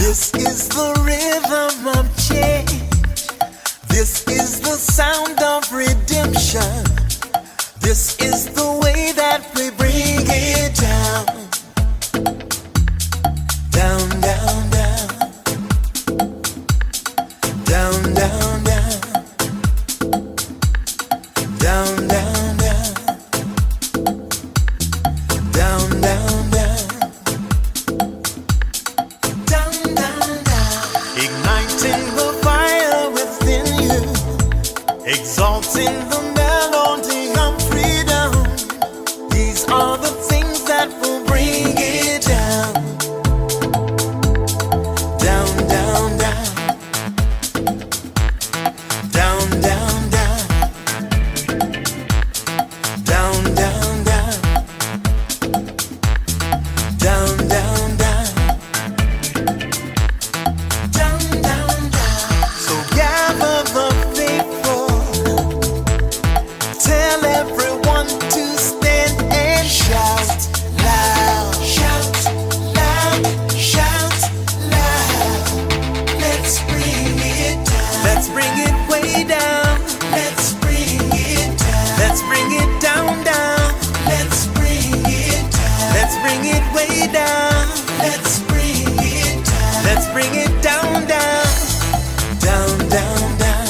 This is the rhythm of change. This is the sound of redemption. This is the way that we bring it down. Down, down, down. Down, down, down. Down, down, down. Down, down, down. Down, down, down. Igniting the fire within you. Exalting the melody of freedom. These are the things that will bring it down. Down, down, down. Down, down, down. Down, down, down. Down, down, down. Down, down, down. So gather the faithful. Tell everyone to stand and shout loud. Shout loud. Shout loud. Let's bring it down. Let's bring it way down. Let's bring it down. Let's bring it down, down. Let's bring it down. Let's bring it way down. Let's bring it down. Let's bring it down, down. Down, down, down.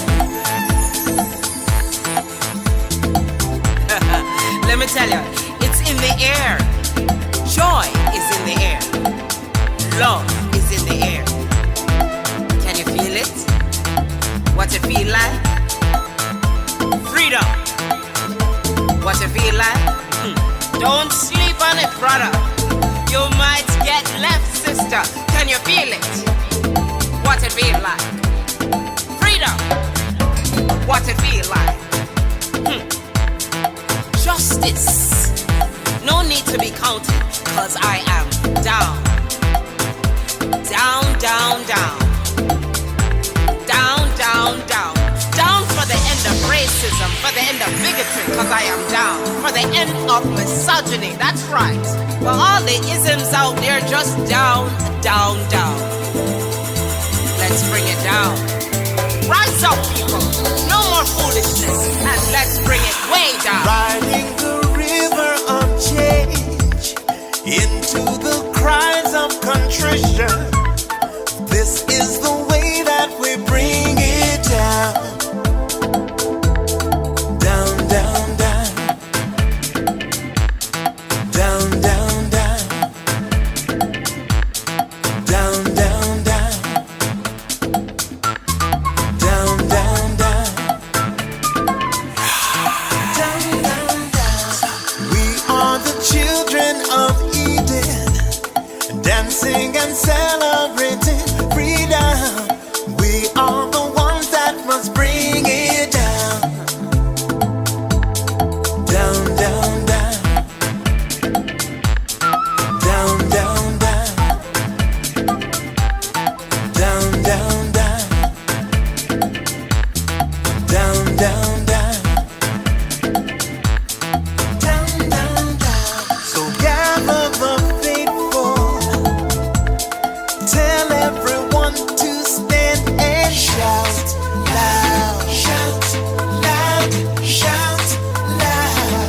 Let me tell you, it's in the air. Joy is in the air. Love is in the air. Can you feel it? What it feel like? Freedom. What it feel like? Don't sleep on it, brother. You might get left, sister. Can you feel it? What it feel like? Freedom. What it feel like? Justice. No need to be counted, cause I am down. Down, down, down. Down, down, down. Down for the end of racism, for the end of bigotry, cause I am down. For the end of misogyny, that's right. For all the isms out there, just down, down, down. Let's bring it down. Rise up, people. No more foolishness, and let's bring it way down. Riding the river of change into the cries of contrition. This is the way that we bring it down. Down, down, down. Down, down, down. Down, down, down. Down, down, down. Down, down, down. We are the children of Eden, dancing and celebrating freedom. We are the ones that must bring it down. Down, down, down. Down, down, down. Down, down, down. Down, down, down. Down, down, down. So gather the faithful. Tell everyone to stand and shout loud. Shout loud. Shout loud.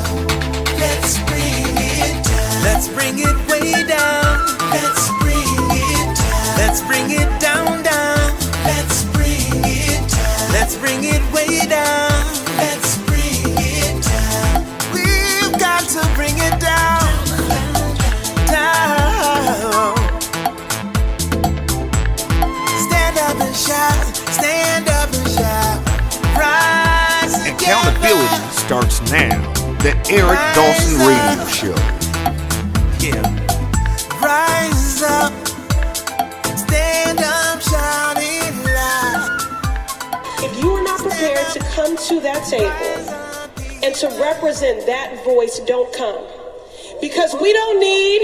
Let's bring it down. Let's bring it way down. Let's bring it down. Let's bring it down, down. Let's bring it down. Let's bring it way down. Let's bring it down. We've got to bring it down. Down. Stand up and shout. Stand up and shout. Rise together. Accountability starts now. The Eric Dawson Radio Show. Yeah. Rise up. Stand up, shouting loud. If you are not prepared to come to that table and to represent that voice, don't come. Because we don't need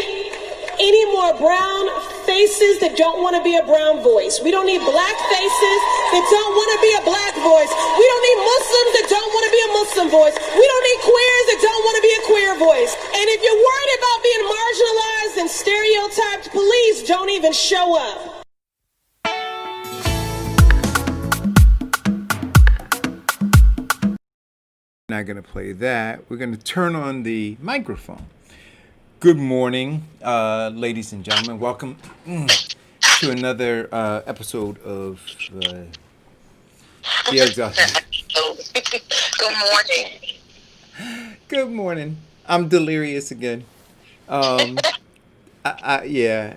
any more brown faces that don't want to be a brown voice. We don't need black faces that don't want to be a black voice. We don't need Muslims that don't want to be a Muslim voice. We don't need queers that don't want to be a queer voice. And if you're worried about being marginalized and stereotyped, please don't even show up. not going to play that. We're going to turn on the microphone. Good morning, ladies and gentlemen. Welcome to another episode of the Exhausted. Good morning. Good morning. I'm delirious again. Yeah,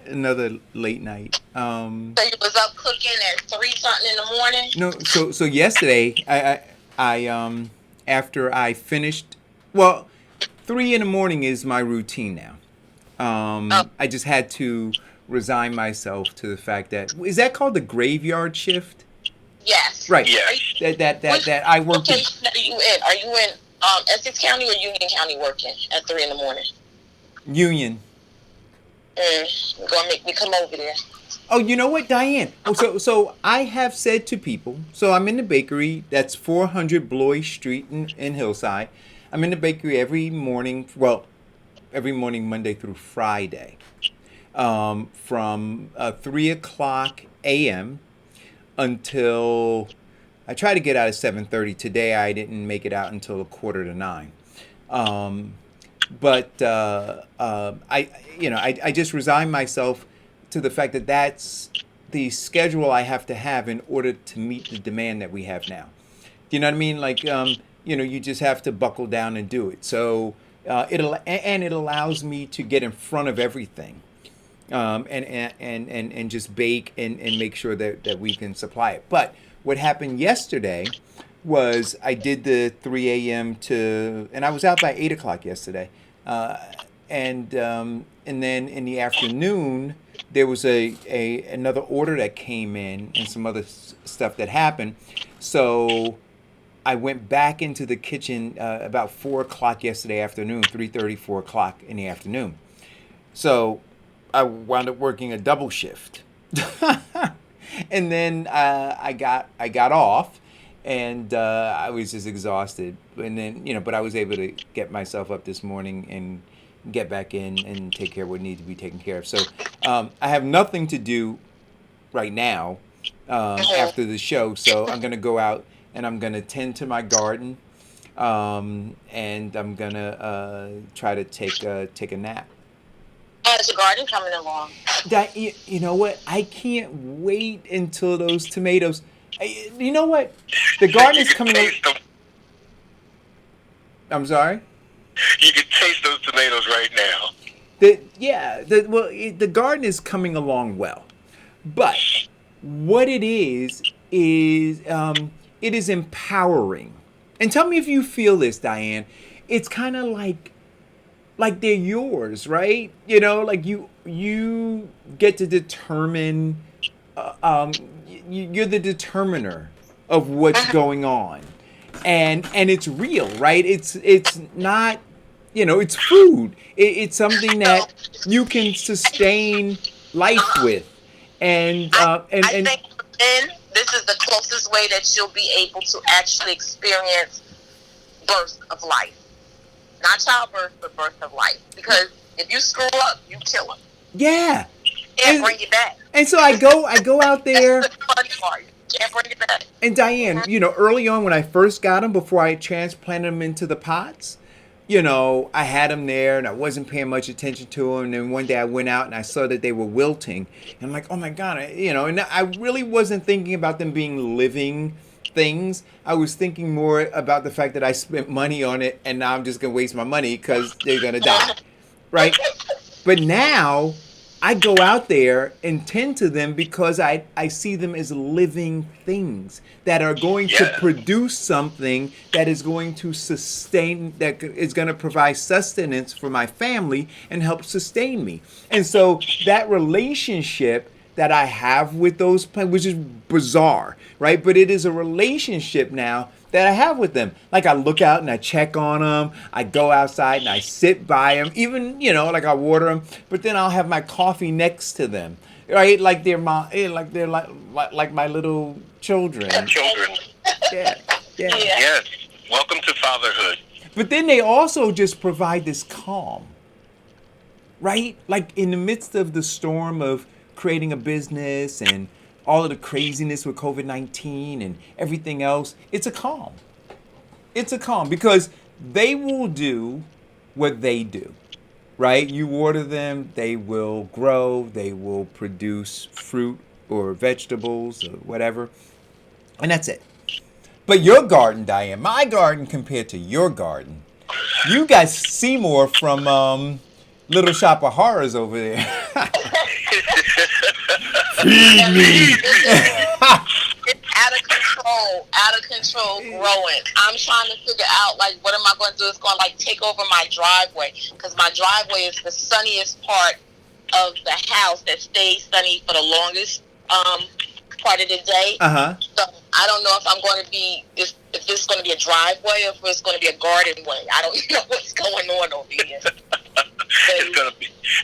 another late night. So you was up cooking at 3 something in the morning? No, so yesterday, I after I finished, well, 3 in the morning is my routine now. I just had to resign myself to the fact that, is that called the graveyard shift? Yes. Right. Yes. That I work. What location are you in? Are you in Essex County or Union County working at 3 in the morning? Union. You're gonna make me come over there. Oh, you know what, Diane? So I have said to people, so I'm in the bakery, that's 400 Bloy Street in Hillside. I'm in the bakery every morning, Monday through Friday, from 3 o'clock a.m. until, I try to get out at 7:30. Today I didn't make it out until 8:45. But I just resigned myself to the fact that that's the schedule I have to have in order to meet the demand that we have now. Do you know what I mean? Like, you just have to buckle down and do it. So it allows me to get in front of everything, and just bake and make sure that we can supply it. But what happened yesterday was I did the 3 a.m. and I was out by 8 o'clock yesterday. And then in the afternoon, there was another order that came in and some other stuff that happened. So I went back into the kitchen about 4 o'clock yesterday afternoon, 3:30, 4 o'clock in the afternoon. So I wound up working a double shift. And then I got off. And I was just exhausted, and then but I was able to get myself up this morning and get back in and take care of what needs to be taken care of. So I have nothing to do right now after the show. So I'm gonna go out and I'm gonna tend to my garden, and I'm gonna try to take a nap. How's your garden coming along? You know what? I can't wait until those tomatoes. You know what? The garden is coming. I'm sorry? You can taste those tomatoes right now. The garden is coming along well. But what it is it is empowering. And tell me if you feel this, Diane. It's kind of like they're yours, right? Like you get to determine you're the determiner of what's going on, and it's real, right? It's not, it's food. It's something that you can sustain life with, and I think then this is the closest way that you'll be able to actually experience birth of life, not childbirth, but birth of life. Because if you screw up, you kill them. Yeah. Can't bring it back. And so I go out there. That's the funny part. Can't bring it back. And Diane, early on when I first got them, before I transplanted them into the pots, I had them there and I wasn't paying much attention to them. And then one day I went out and I saw that they were wilting. And I'm like, oh my God, and I really wasn't thinking about them being living things. I was thinking more about the fact that I spent money on it and now I'm just going to waste my money because they're going to die. Right? But now I go out there and tend to them because I see them as living things that are going to produce something that is going to sustain, that is going to provide sustenance for my family and help sustain me. And so that relationship that I have with those plants, which is bizarre, right? But it is a relationship now that I have with them. Like I look out and I check on them. I go outside and I sit by them. Even, like I water them. But then I'll have my coffee next to them, right? Like they're like my little children. Children. Yeah. Yes. Welcome to fatherhood. But then they also just provide this calm, right? Like in the midst of the storm of creating a business and all of the craziness with COVID-19 and everything else, it's a calm. It's a calm because they will do what they do, right? You water them, they will grow, they will produce fruit or vegetables or whatever, and that's it. But your garden, Diane, my garden compared to your garden, you guys see more from Little Shop of Horrors over there. Feed me. It's out of control growing. I'm trying to figure out, like, what am I going to do? It's going to, like, take over my driveway, because my driveway is the sunniest part of the house that stays sunny for the longest part of the day. So I don't know if I'm going to be, if this is going to be a driveway or if it's going to be a garden way. I don't know what's going on over here. It's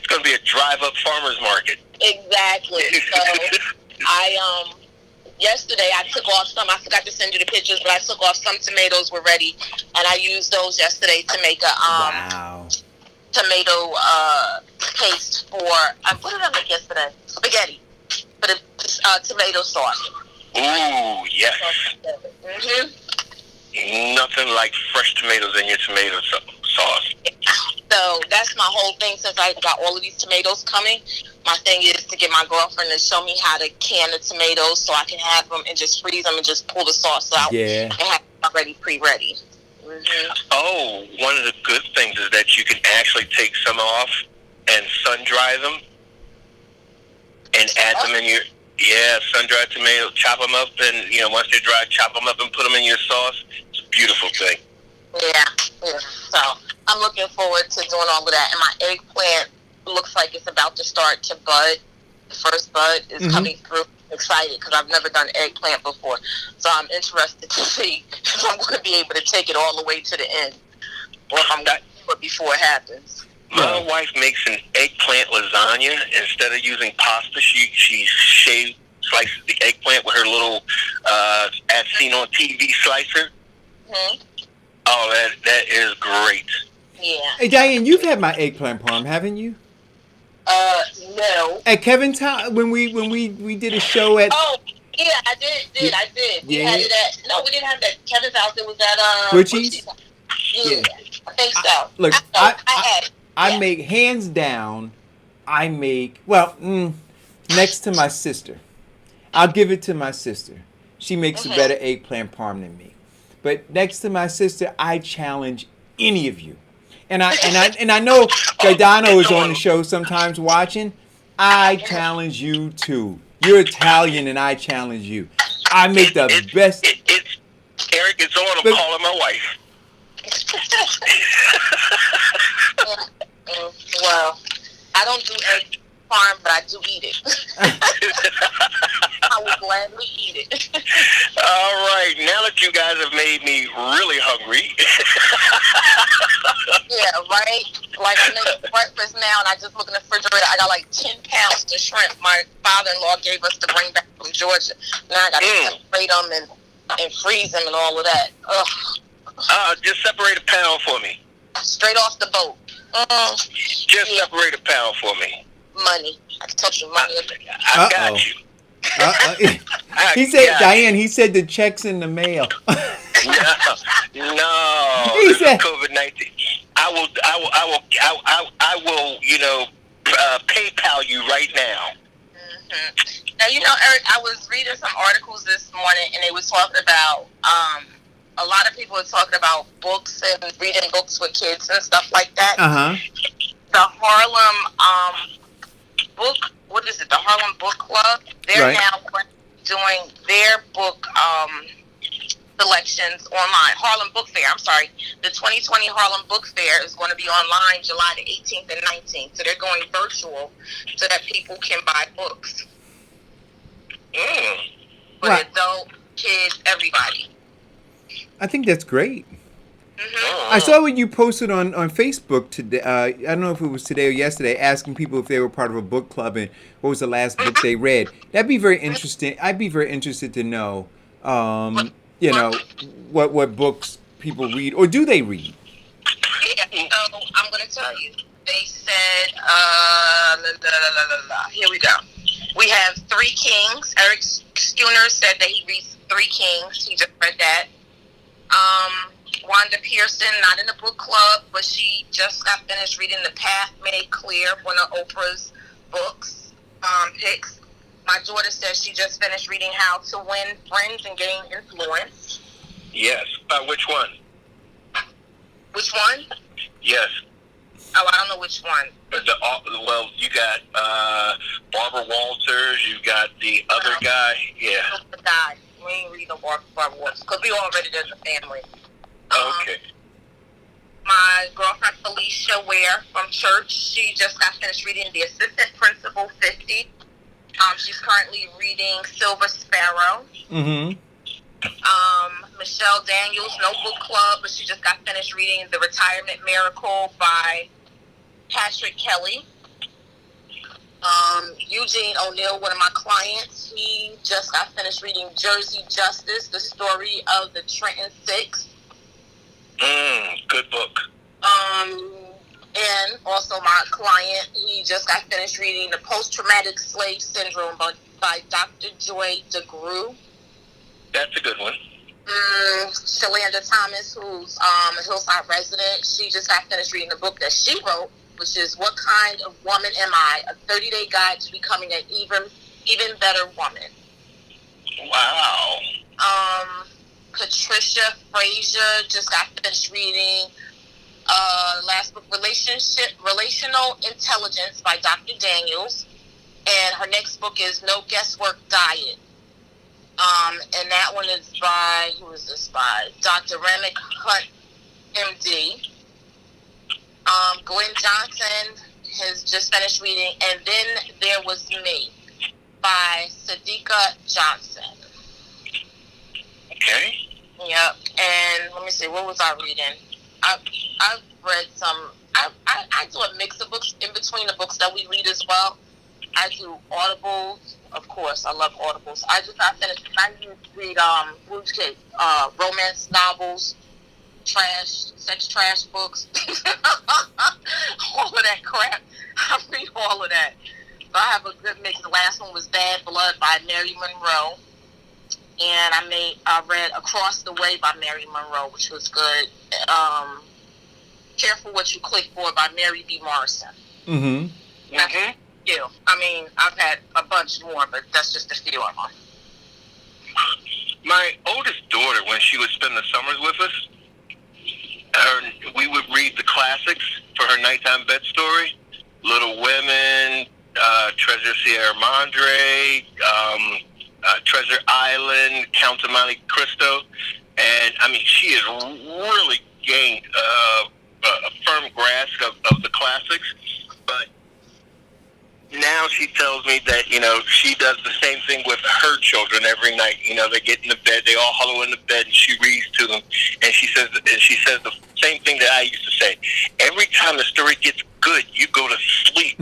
gonna be a drive-up farmer's market. Exactly. So yesterday I took off some. I forgot to send you the pictures, but I took off some tomatoes were ready, and I used those yesterday to make a tomato paste for. What did I make yesterday? Spaghetti for the tomato sauce. Ooh, yes. Nothing like fresh tomatoes in your tomato sauce. So that's my whole thing. Since I got all of these tomatoes coming, my thing is to get my girlfriend to show me how to can the tomatoes so I can have them and just freeze them and just pull the sauce out and have them already pre-ready. Oh, one of the good things is that you can actually take some off and sun-dry them and add them in your... Yeah, sun-dried tomatoes, chop them up, and, once they're dry, chop them up and put them in your sauce. It's a beautiful thing. Yeah. So I'm looking forward to doing all of that. And my eggplant looks like it's about to start to bud. The first bud is coming through. I'm excited because I've never done eggplant before. So I'm interested to see if I'm going to be able to take it all the way to the end, or if I'm going to do it before it happens. My wife makes an eggplant lasagna. Instead of using pasta, she slices the eggplant with her little, as seen on TV, slicer. Oh, that is great. Yeah. Hey, Diane, you've had my eggplant parm, haven't you? No. At Kevin's house, when we did a show at... Oh, yeah, I did. We had it at... No, we didn't have it at Kevin's house. It was at... Richie's? Yeah, I think so. Look, I had it. I make, hands down, next to my sister. I'll give it to my sister. She makes a better eggplant parm than me. But next to my sister, I challenge any of you. And I know Gaetano is on the show sometimes watching. I challenge you too. You're Italian and I challenge you. I make the best. Eric, it's on. I'm calling my wife. Well, I don't do egg parm, but I do eat it. I will gladly eat it. All right, now that you guys have made me really hungry. Yeah, right? Like, I made breakfast now, and I just look in the refrigerator. I got like 10 pounds of shrimp my father-in-law gave us to bring back from Georgia. Now I got to separate them and freeze them and all of that. Ugh. Just separate a pound for me. Straight off the boat. Just separate a pound for me. Money. I told you money. I got you. He said, Diane, he said the check's in the mail. No. He said COVID-19. I will, PayPal you right now. Now, Eric, I was reading some articles this morning, and they was talking about, a lot of people are talking about books and reading books with kids and stuff like that. The Harlem book, what is it? The Harlem Book Club. They're now doing their book selections online. Harlem Book Fair. I'm sorry. The 2020 Harlem Book Fair is going to be online July the 18th and 19th. So they're going virtual so that people can buy books. For adult, kids, everybody. I think that's great. I saw what you posted on Facebook today. I don't know if it was today or yesterday, asking people if they were part of a book club and what was the last book they read. That'd be very interesting. I'd be very interested to know, what books people read, or do they read? Yeah, so I'm going to tell you. They said, here we go. We have Three Kings. Eric Schooner said that he reads Three Kings. He just read that. Wanda Pearson, not in the book club, but she just got finished reading The Path Made Clear, one of Oprah's books, picks. My daughter says she just finished reading How to Win Friends and Gain Influence. Yes. Which one? Which one? Yes. Oh, I don't know which one. Well, you got Barbara Walters. You got the other guy. Yeah. The guy. We ain't reading no Barbara Walters because we already there's a family. Okay. My girlfriend Felicia Ware from church, she just got finished reading The Assistant Principal 50. She's currently reading Silver Sparrow. Mm-hmm. Michelle Daniels, no book club, but she just got finished reading The Retirement Miracle by Patrick Kelly. Eugene O'Neill, one of my clients, he just got finished reading Jersey Justice, the story of the Trenton Six. Good book. And also my client, he just got finished reading The Post-Traumatic Slave Syndrome by Dr. Joy DeGruy. That's a good one. Shalanda Thomas, who's a Hillside resident, she just got finished reading the book that she wrote, which is What Kind of Woman Am I? A 30-Day Guide to Becoming an Even Better Woman. Wow. Patricia Frazier just got finished reading last book, Relational Intelligence by Dr. Daniels. And her next book is No Guesswork Diet. And that one is by, who is this by? Dr. Remick Hunt, MD. Gwen Johnson has just finished reading And Then There Was Me by Sadiqa Johnson. Okay. Yep. And let me see, what was I reading? I've read some. I do a mix of books in between the books that we read as well. I do audibles, of course. I love audibles. I just got finished. I used to read romance novels, sex trash books, all of that crap. I read all of that. So I have a good mix. The last one was Bad Blood by Mary Monroe. And I read Across the Way by Mary Monroe, which was good. Careful What You Click For by Mary B. Morrison. Mm-hmm. Mm-hmm. Yeah. I mean, I've had a bunch more, but that's just a few of them. My oldest daughter, when she would spend the summers with us, we would read the classics for her nighttime bed story. Little Women, Treasure Sierra Madre, Treasure Island, Count of Monte Cristo. And, I mean, she has really gained a firm grasp of the classics. But now she tells me that, you know, she does the same thing with her children every night. You know, they get in the bed, they all huddle in the bed, and she reads to them. And she says the same thing that I used to say. Every time the story gets good, you go to sleep.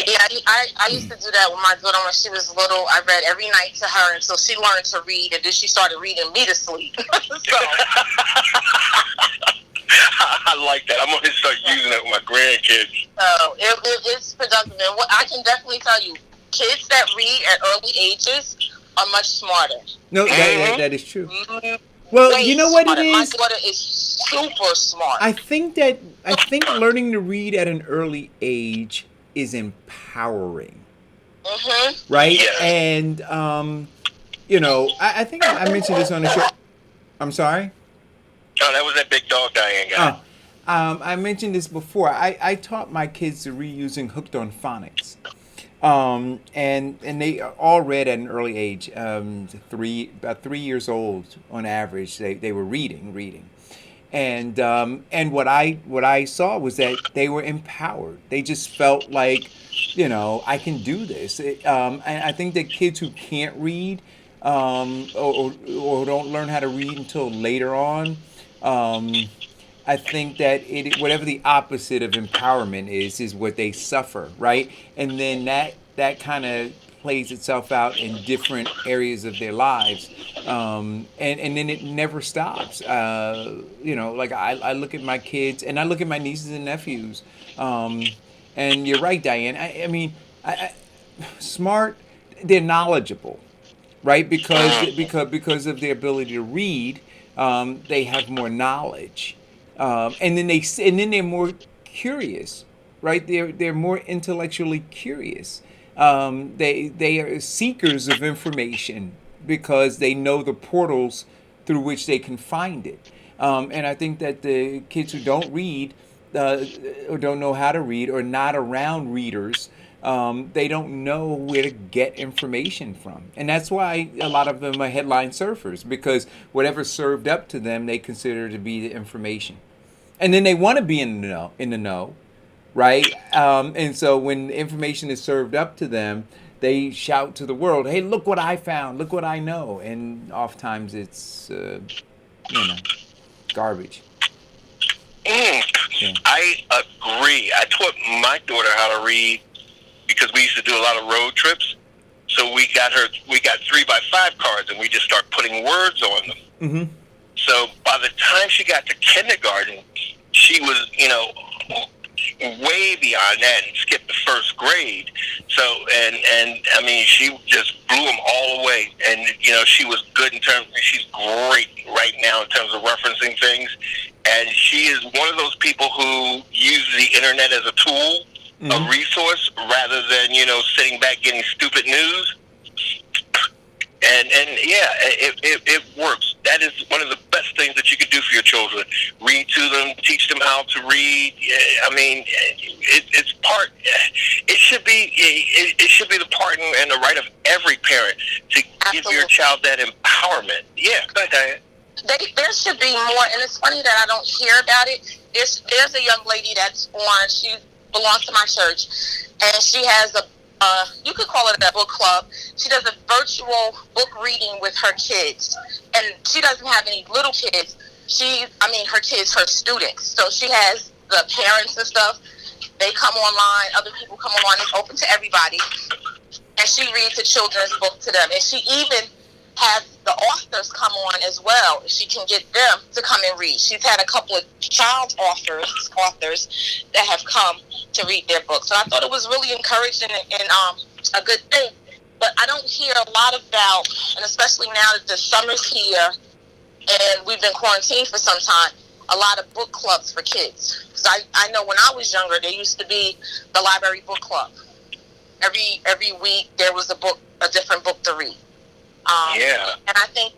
Yeah, I used to do that with my daughter when she was little. I read every night to her until she learned to read, and then she started reading me to sleep. So I like that. I'm going to start using that with my grandkids. So it's productive. And what I can definitely tell you, kids that read at early ages are much smarter. No, that is true. Mm-hmm. Well, Way you know what smarter. it is? My daughter is super smart. I think learning to read at an early age is empowering. Mm-hmm. Right? Yes. And you know, I think I mentioned this on the show. I'm sorry? Oh, that was that big dog Diane guy. I mentioned this before. I taught my kids to read using Hooked on Phonics. And they all read at an early age, about 3 years old on average. They were reading, and what I saw was that they were empowered. They just felt like, you know, I can do this. And I think that kids who can't read or don't learn how to read until later on, I think that whatever the opposite of empowerment is what they suffer, right? And then that kind of plays itself out in different areas of their lives, and then it never stops. You know, like I look at my kids and I look at my nieces and nephews, and you're right, Diane. I mean, smart. They're knowledgeable, right? Because of their ability to read, they have more knowledge, and then they're more curious, right? They're more intellectually curious. They are seekers of information because they know the portals through which they can find it. And I think that the kids who don't read or don't know how to read or not around readers, they don't know where to get information from. And that's why a lot of them are headline surfers, because whatever's served up to them, they consider to be the information. And then they want to be in the know, right? And so when information is served up to them, they shout to the world, "Hey, look what I found! Look what I know!" And oftentimes it's, garbage. Yeah. I agree. I taught my daughter how to read because we used to do a lot of road trips. So we got 3x5 cards, and we just start putting words on them. Mm-hmm. So by the time she got to kindergarten, she was, way beyond that and skipped the first grade. So, and I mean, she just blew them all away. And, she was good she's great right now in terms of referencing things. And she is one of those people who uses the internet as a tool, a resource, rather than, sitting back getting stupid news. And yeah, it works. That is one of the best things that you can do for your children. Read to them, teach them how to read. I mean, it's part. It should be the part and the right of every parent to give your child that empowerment. Yeah, go ahead, Diane. There should be more, and it's funny that I don't hear about it. There's a young lady that's on. She belongs to my church, and she has you could call it a book club. She does a virtual book reading with her kids, and she doesn't have any little kids. Her kids, her students. So she has the parents and stuff. They come online. Other people come online. It's open to everybody, and she reads a children's book to them. And she even has the authors come on as well. She can get them to come and read. She's had a couple of child authors that have come to read their books. So I thought it was really encouraging and a good thing. But I don't hear a lot about, and especially now that the summer's here and we've been quarantined for some time, a lot of book clubs for kids. Because I know when I was younger, there used to be the library book club. Every week there was a different book to read. And I think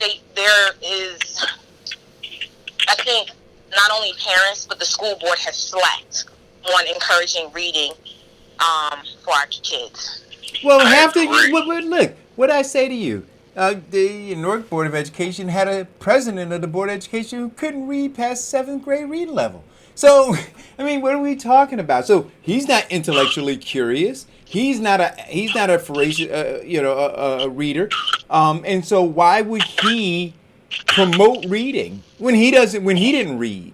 I think not only parents, but the school board has slacked on encouraging reading for our kids. Well, look, what I say to you, the Newark Board of Education had a president of the Board of Education who couldn't read past 7th grade reading level. So, I mean, what are we talking about? So he's not intellectually curious. He's not a voracious, a reader. And so why would he promote reading when he didn't read?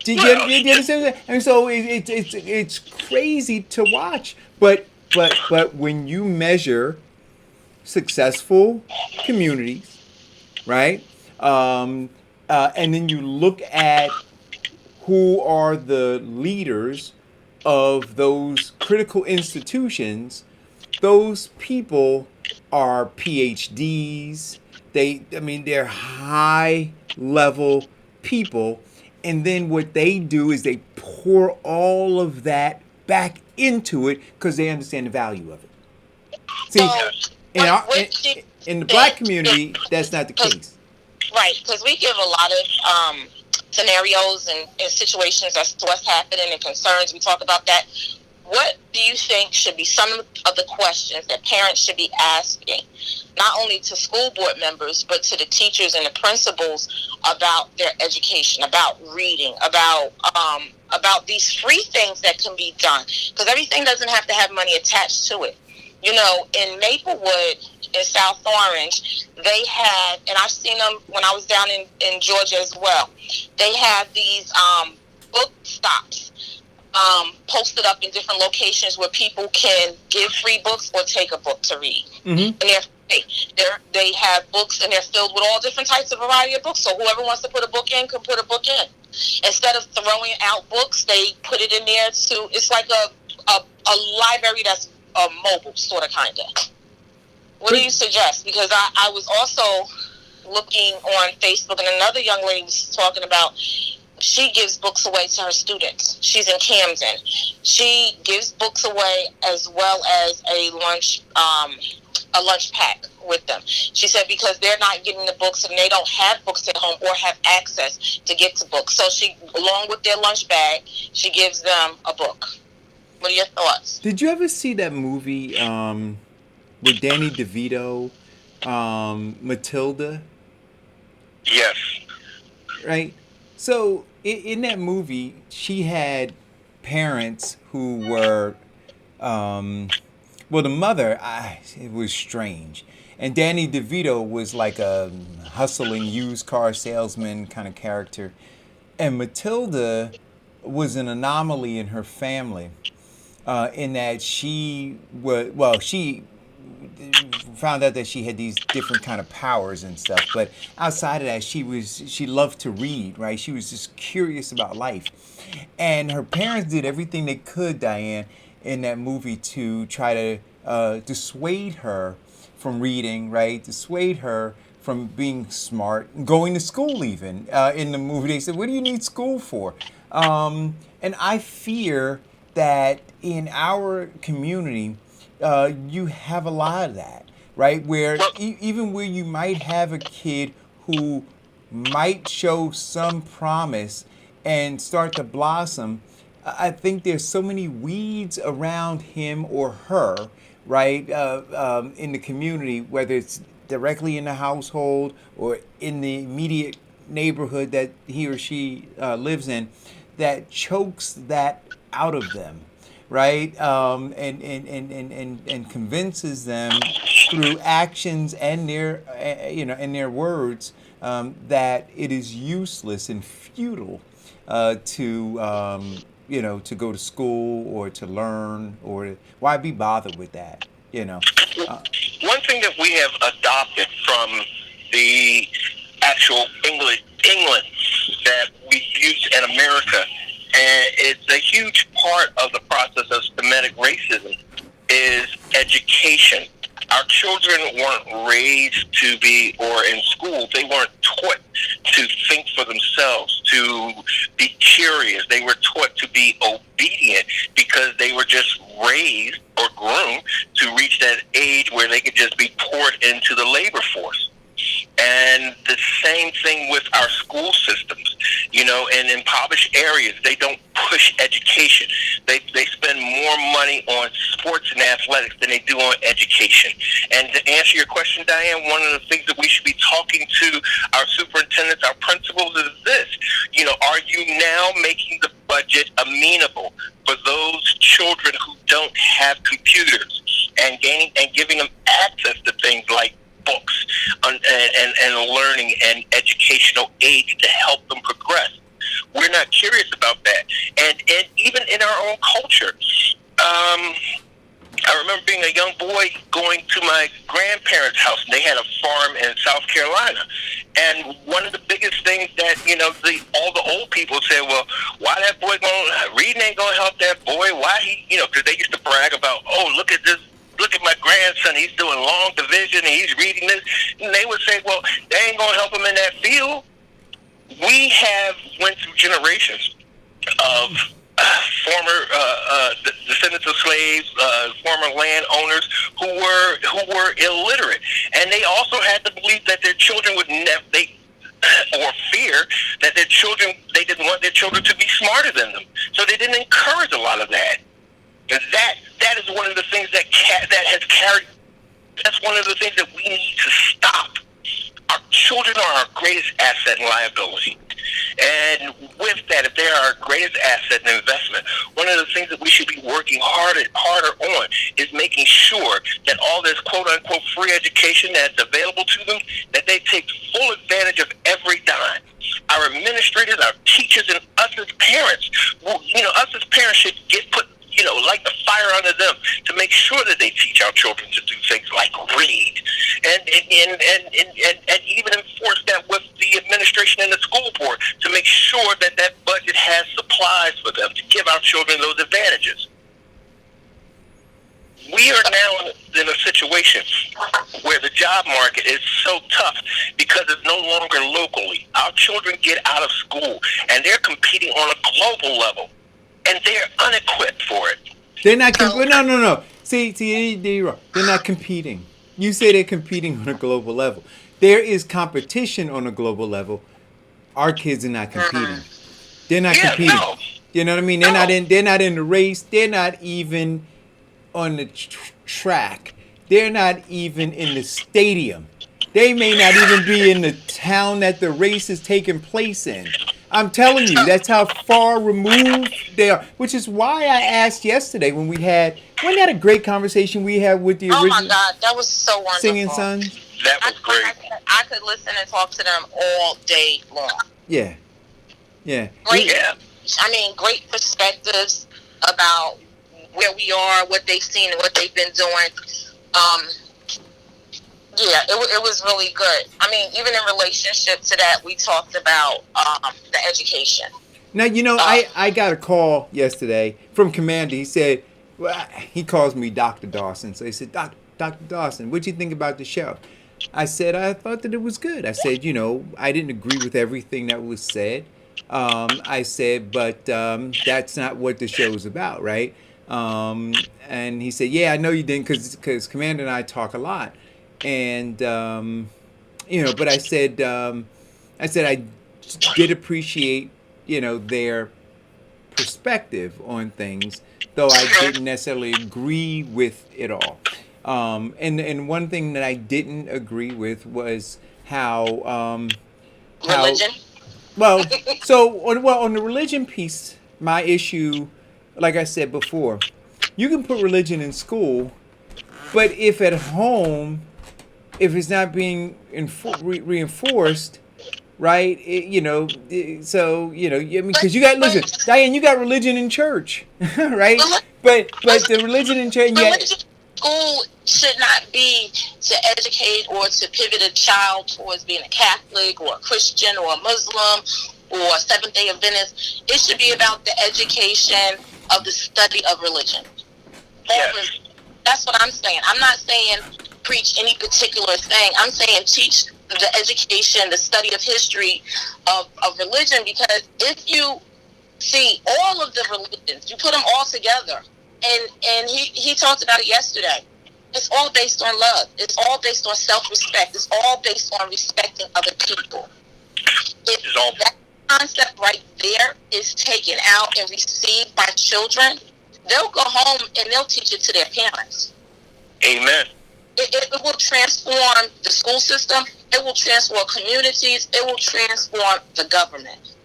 Do you understand that? And so it's crazy to watch. But when you measure successful communities, right? And then you look at who are the leaders of those critical institutions, those people are PhDs. They're high level people. And then what they do is they pour all of that back into it because they understand the value of it. See, in the black community, that's not the case. Right, because we give a lot of scenarios and situations as to what's happening and concerns. We talk about that. What do you think should be some of the questions that parents should be asking, not only to school board members, but to the teachers and the principals about their education, about reading, about these free things that can be done? Because everything doesn't have to have money attached to it. In Maplewood, in South Orange, they had, and I've seen them when I was down in Georgia as well, they have these book stops posted up in different locations where people can give free books or take a book to read. Mm-hmm. And they have books, and they're filled with all different types of variety of books, so whoever wants to put a book in can put a book in. Instead of throwing out books, they put it in there it's like a library that's mobile, sort of, kind of. What do you suggest? Because I was also looking on Facebook, and another young lady was talking about she gives books away to her students. She's in Camden. She gives books away as well as a lunch pack with them. She said because they're not getting the books and they don't have books at home or have access to get to books. So she, along with their lunch bag, she gives them a book. What are your thoughts? Did you ever see that movie with Danny DeVito, Matilda? Yes. Right? So in that movie, she had parents who were, well, the mother, it was strange. And Danny DeVito was like a hustling used car salesman kind of character. And Matilda was an anomaly in her family in that she was, well, she found out that she had these different kind of powers and stuff, but outside of that she loved to read, right? She was just curious about life, and her parents did everything they could, Diane, in that movie to try to dissuade her from reading, right? Dissuade her from being smart, going to school even. In the movie they said, what do you need school for? And I fear that in our community you have a lot of that, right? Where even where you might have a kid who might show some promise and start to blossom, I think there's so many weeds around him or her, right, in the community, whether it's directly in the household or in the immediate neighborhood that he or she lives in, that chokes that out of them, right? And convinces them through actions and their and their words that it is useless and futile to go to school or to learn, or why be bothered with that, One thing that we have adopted from the actual England that we use in America, and it's a huge part of the process of systematic racism, is education. Our children weren't raised to be, or in school, they weren't taught to think for themselves, to be curious. They were taught to be obedient because they were just raised or groomed to reach that age where they could just be poured into the labor force. And the same thing with our school systems, in impoverished areas, they don't push education. They spend more money on sports and athletics than they do on education. And to answer your question, Diane, one of the things that we should be talking to our superintendents, our principals, is this. Are you now making the budget amenable for those children who don't have computers and giving them access to things like books and learning and educational aids to help them progress? We're not curious about that. And even in our own culture, I remember being a young boy going to my grandparents' house, and they had a farm in South Carolina. And one of the biggest things that, all the old people said, well, why that boy reading ain't going to help that boy? Why he, because they used to brag about, oh, look at this. Look at my grandson, he's doing long division and he's reading this. And they would say, well, they ain't going to help him in that field. We have went through generations of former descendants of slaves, former landowners who were illiterate. And they also had the belief that their children would never, or fear that they didn't want their children to be smarter than them. So they didn't encourage a lot of that. And that is one of the things that has carried. That's one of the things that we need to stop. Our children are our greatest asset and liability. And with that, if they are our greatest asset and investment, one of the things that we should be working harder on is making sure that all this quote-unquote free education that's available to them, that they take full advantage of every dime. Our administrators, our teachers, and us as parents, should get put like the fire under them to make sure that they teach our children to do things like read and even enforce that with the administration and the school board to make sure that that budget has supplies for them to give our children those advantages. we are now in a situation where the job market is so tough because it's no longer locally. Our children get out of school and they're competing on a global level, and they're unequipped for it. They're not. No. See, you're wrong. They're not competing. You say they're competing on a global level. There is competition on a global level. Our kids are not competing. They're not competing. No. You know what I mean? They're not in. They're not in the race. They're not even on the track. They're not even in the stadium. They may not even be in the town that the race is taking place in. I'm telling you, that's how far removed they are. Which is why I asked yesterday when wasn't that a great conversation we had with the original? Oh my God, that was so wonderful. Singing Sons? That was great. I could listen and talk to them all day long. Yeah. Great. Yeah. I mean, great perspectives about where we are, what they've seen, and what they've been doing. Yeah, it was really good. I mean, even in relationship to that, we talked about the education. Now, I got a call yesterday from Commander. He said, well, he calls me Dr. Dawson. So he said, Dr. Dawson, what'd you think about the show? I said, I thought that it was good. I said, I didn't agree with everything that was said. I said, but that's not what the show's about, right? And he said, yeah, I know you didn't because Commander and I talk a lot. And, but I said I did appreciate, their perspective on things, though I didn't necessarily agree with it all. And one thing that I didn't agree with was how Religion? Well, on the religion piece, my issue, like I said before, you can put religion in school, but if at home, if it's not being reinforced, right? Because listen, Diane, you got religion in church, right? But the religion in church, School should not be to educate or to pivot a child towards being a Catholic or a Christian or a Muslim or a Seventh-day Adventist. It should be about the education of the study of religion. Yes. That's what I'm saying. I'm not saying preach any particular thing. I'm saying teach the education, the study of history of religion, because if you see all of the religions, you put them all together, and he talked about it yesterday. It's all based on love. It's all based on self-respect. It's all based on respecting other people. If that concept right there is taken out and received by children, they'll go home and they'll teach it to their parents. Amen. It will transform the school system. It will transform communities. It will transform the government.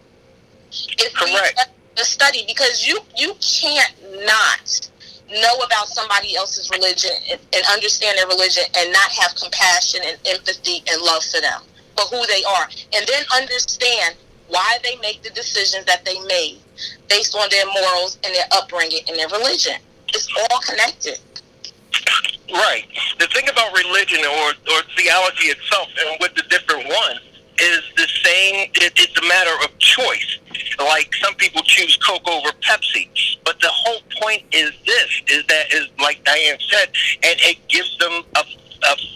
Correct. The study, because you can't not know about somebody else's religion and understand their religion and not have compassion and empathy and love for them, for who they are, and then understand why they make the decisions that they made based on their morals and their upbringing and their religion. It's all connected. Right. The thing about religion or theology itself and with the different ones is the same. It's a matter of choice. Like some people choose Coke over Pepsi, but the whole point is that like Diane said, and it gives them a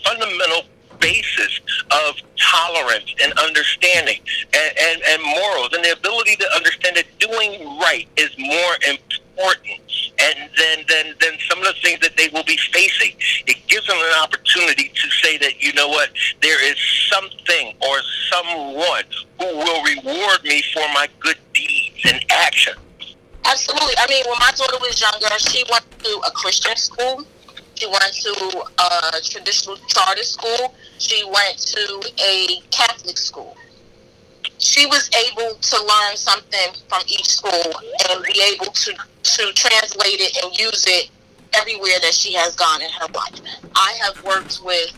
fundamental basis of tolerance and understanding and morals, and the ability to understand that doing right is more important and then some of the things that they will be facing. It gives them an opportunity to say that, you know what, there is something or someone who will reward me for my good deeds and action. Absolutely. I mean, when my daughter was younger, she went to a Christian school. She went to a traditional charter school. She went to a Catholic school. She was able to learn something from each school and be able to translate it and use it everywhere that she has gone in her life. I have worked with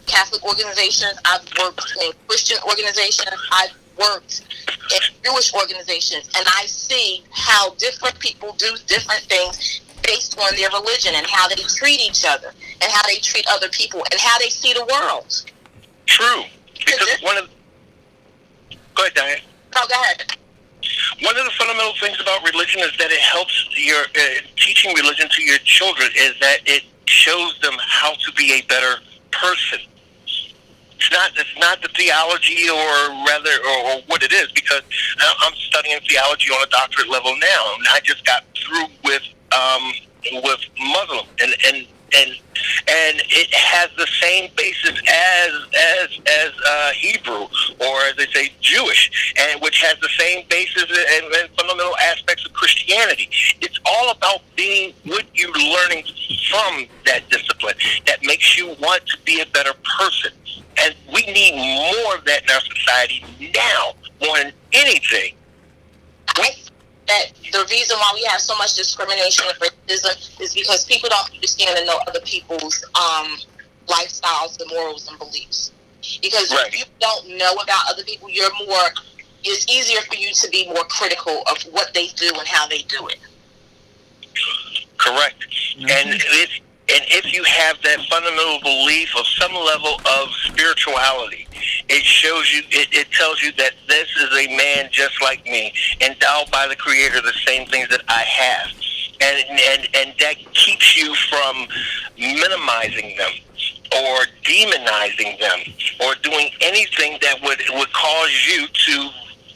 Catholic organizations. I've worked in Christian organizations. I've worked in Jewish organizations. And I see how different people do different things based on their religion and how they treat each other and how they treat other people and how they see the world. True. Because go ahead, Diane. No, go ahead. One of the fundamental things about religion is that it helps your teaching religion to your children is that it shows them how to be a better person. It's not the theology or what it is, because I'm studying theology on a doctorate level now. And I just got through with Muslim, and it has the same basis as Hebrew, or as they say, Jewish, and which has the same basis and fundamental aspects of Christianity. It's all about being what you're learning from that discipline that makes you want to be a better person. And we need more of that in our society now, more than anything. That the reason why we have so much discrimination and racism is because people don't understand and know other people's lifestyles, and morals, and beliefs. Because if you don't know about other people, it's easier for you to be more critical of what they do and how they do it. Correct. Mm-hmm. And if you have that fundamental belief of some level of spirituality, it shows you, it tells you that this is a man just like me, endowed by the Creator, the same things that I have. And that keeps you from minimizing them or demonizing them or doing anything that would cause you to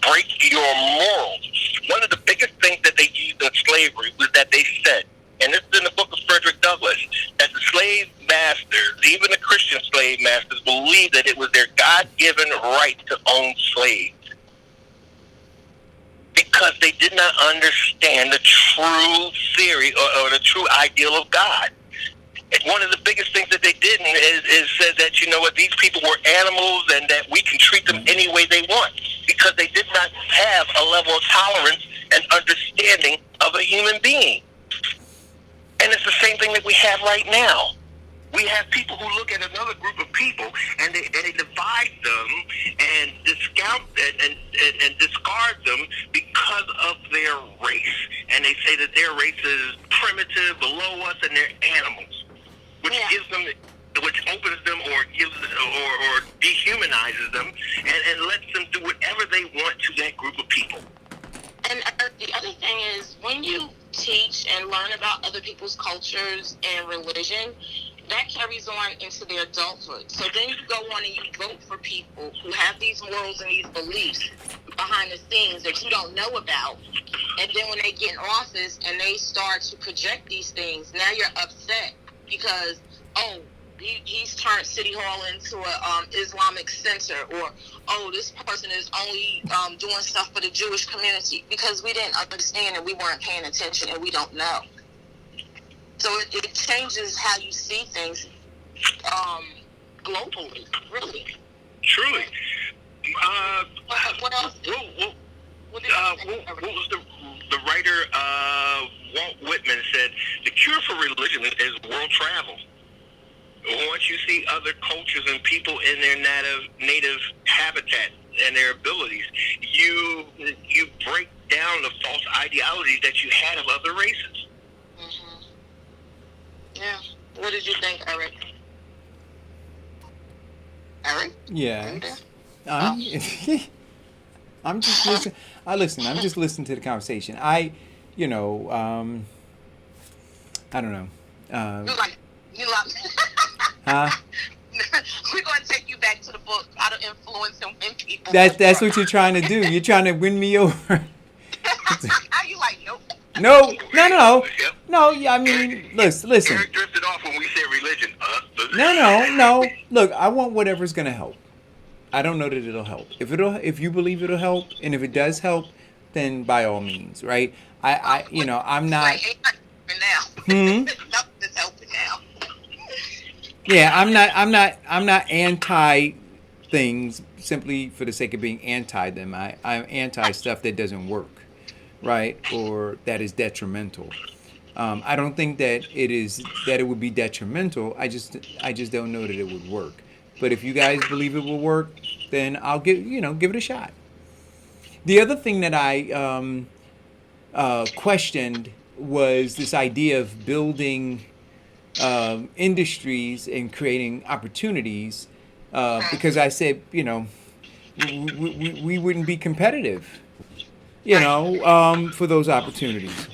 break your morals. One of the biggest things that they used in slavery was that they said, and this is in the book of Frederick Douglass, that the slave masters, even the Christian slave masters, believed that it was their God-given right to own slaves, because they did not understand the true theory or the true ideal of God. And one of the biggest things that they did is said that, you know what, these people were animals and that we can treat them any way they want, because they did not have a level of tolerance and understanding of a human being. And it's the same thing that we have right now. We have people who look at another group of people and they divide them and discount and discard them because of their race. And they say that their race is primitive, below us, and they're animals, which gives them, which opens them or gives or dehumanizes them and lets them do whatever they want to that group of people. And the other thing is, when you teach and learn about other people's cultures and religion, that carries on into their adulthood. So then you go on and you vote for people who have these morals and these beliefs behind the scenes that you don't know about. And then when they get in office and they start to project these things, now you're upset because, he's turned City Hall into an Islamic center, or, this person is only doing stuff for the Jewish community, because we didn't understand and we weren't paying attention and we don't know. So it changes how you see things globally, really. Truly. What else? What was the writer Walt Whitman said, the cure for religion is world travel. Once you see other cultures and people in their native habitat and their abilities, you break down the false ideologies that you had of other races. Mm-hmm. Yeah. What did you think, Eric? Eric? Yeah. I'm just listening. I'm just listening to the conversation. I don't know. You like Huh? We're going to take you back to the book, How to Influence and Win People. That's what you're trying to do. You're trying to win me over. How you like, nope. No. Yeah, I mean, listen. Eric drifted off when we said religion. No. Look, I want whatever's gonna help. I don't know that it'll help. If you believe it'll help, and if it does help, then by all means, right? I'm not. Like, now. Nothing's helping now. Yeah, I'm not anti things simply for the sake of being anti them. I'm anti stuff that doesn't work, right? Or that is detrimental. I don't think that it would be detrimental. I just don't know that it would work. But if you guys believe it will work, then I'll give it a shot. The other thing that I questioned was this idea of building industries and creating opportunities, because I said, we wouldn't be competitive. for those opportunities.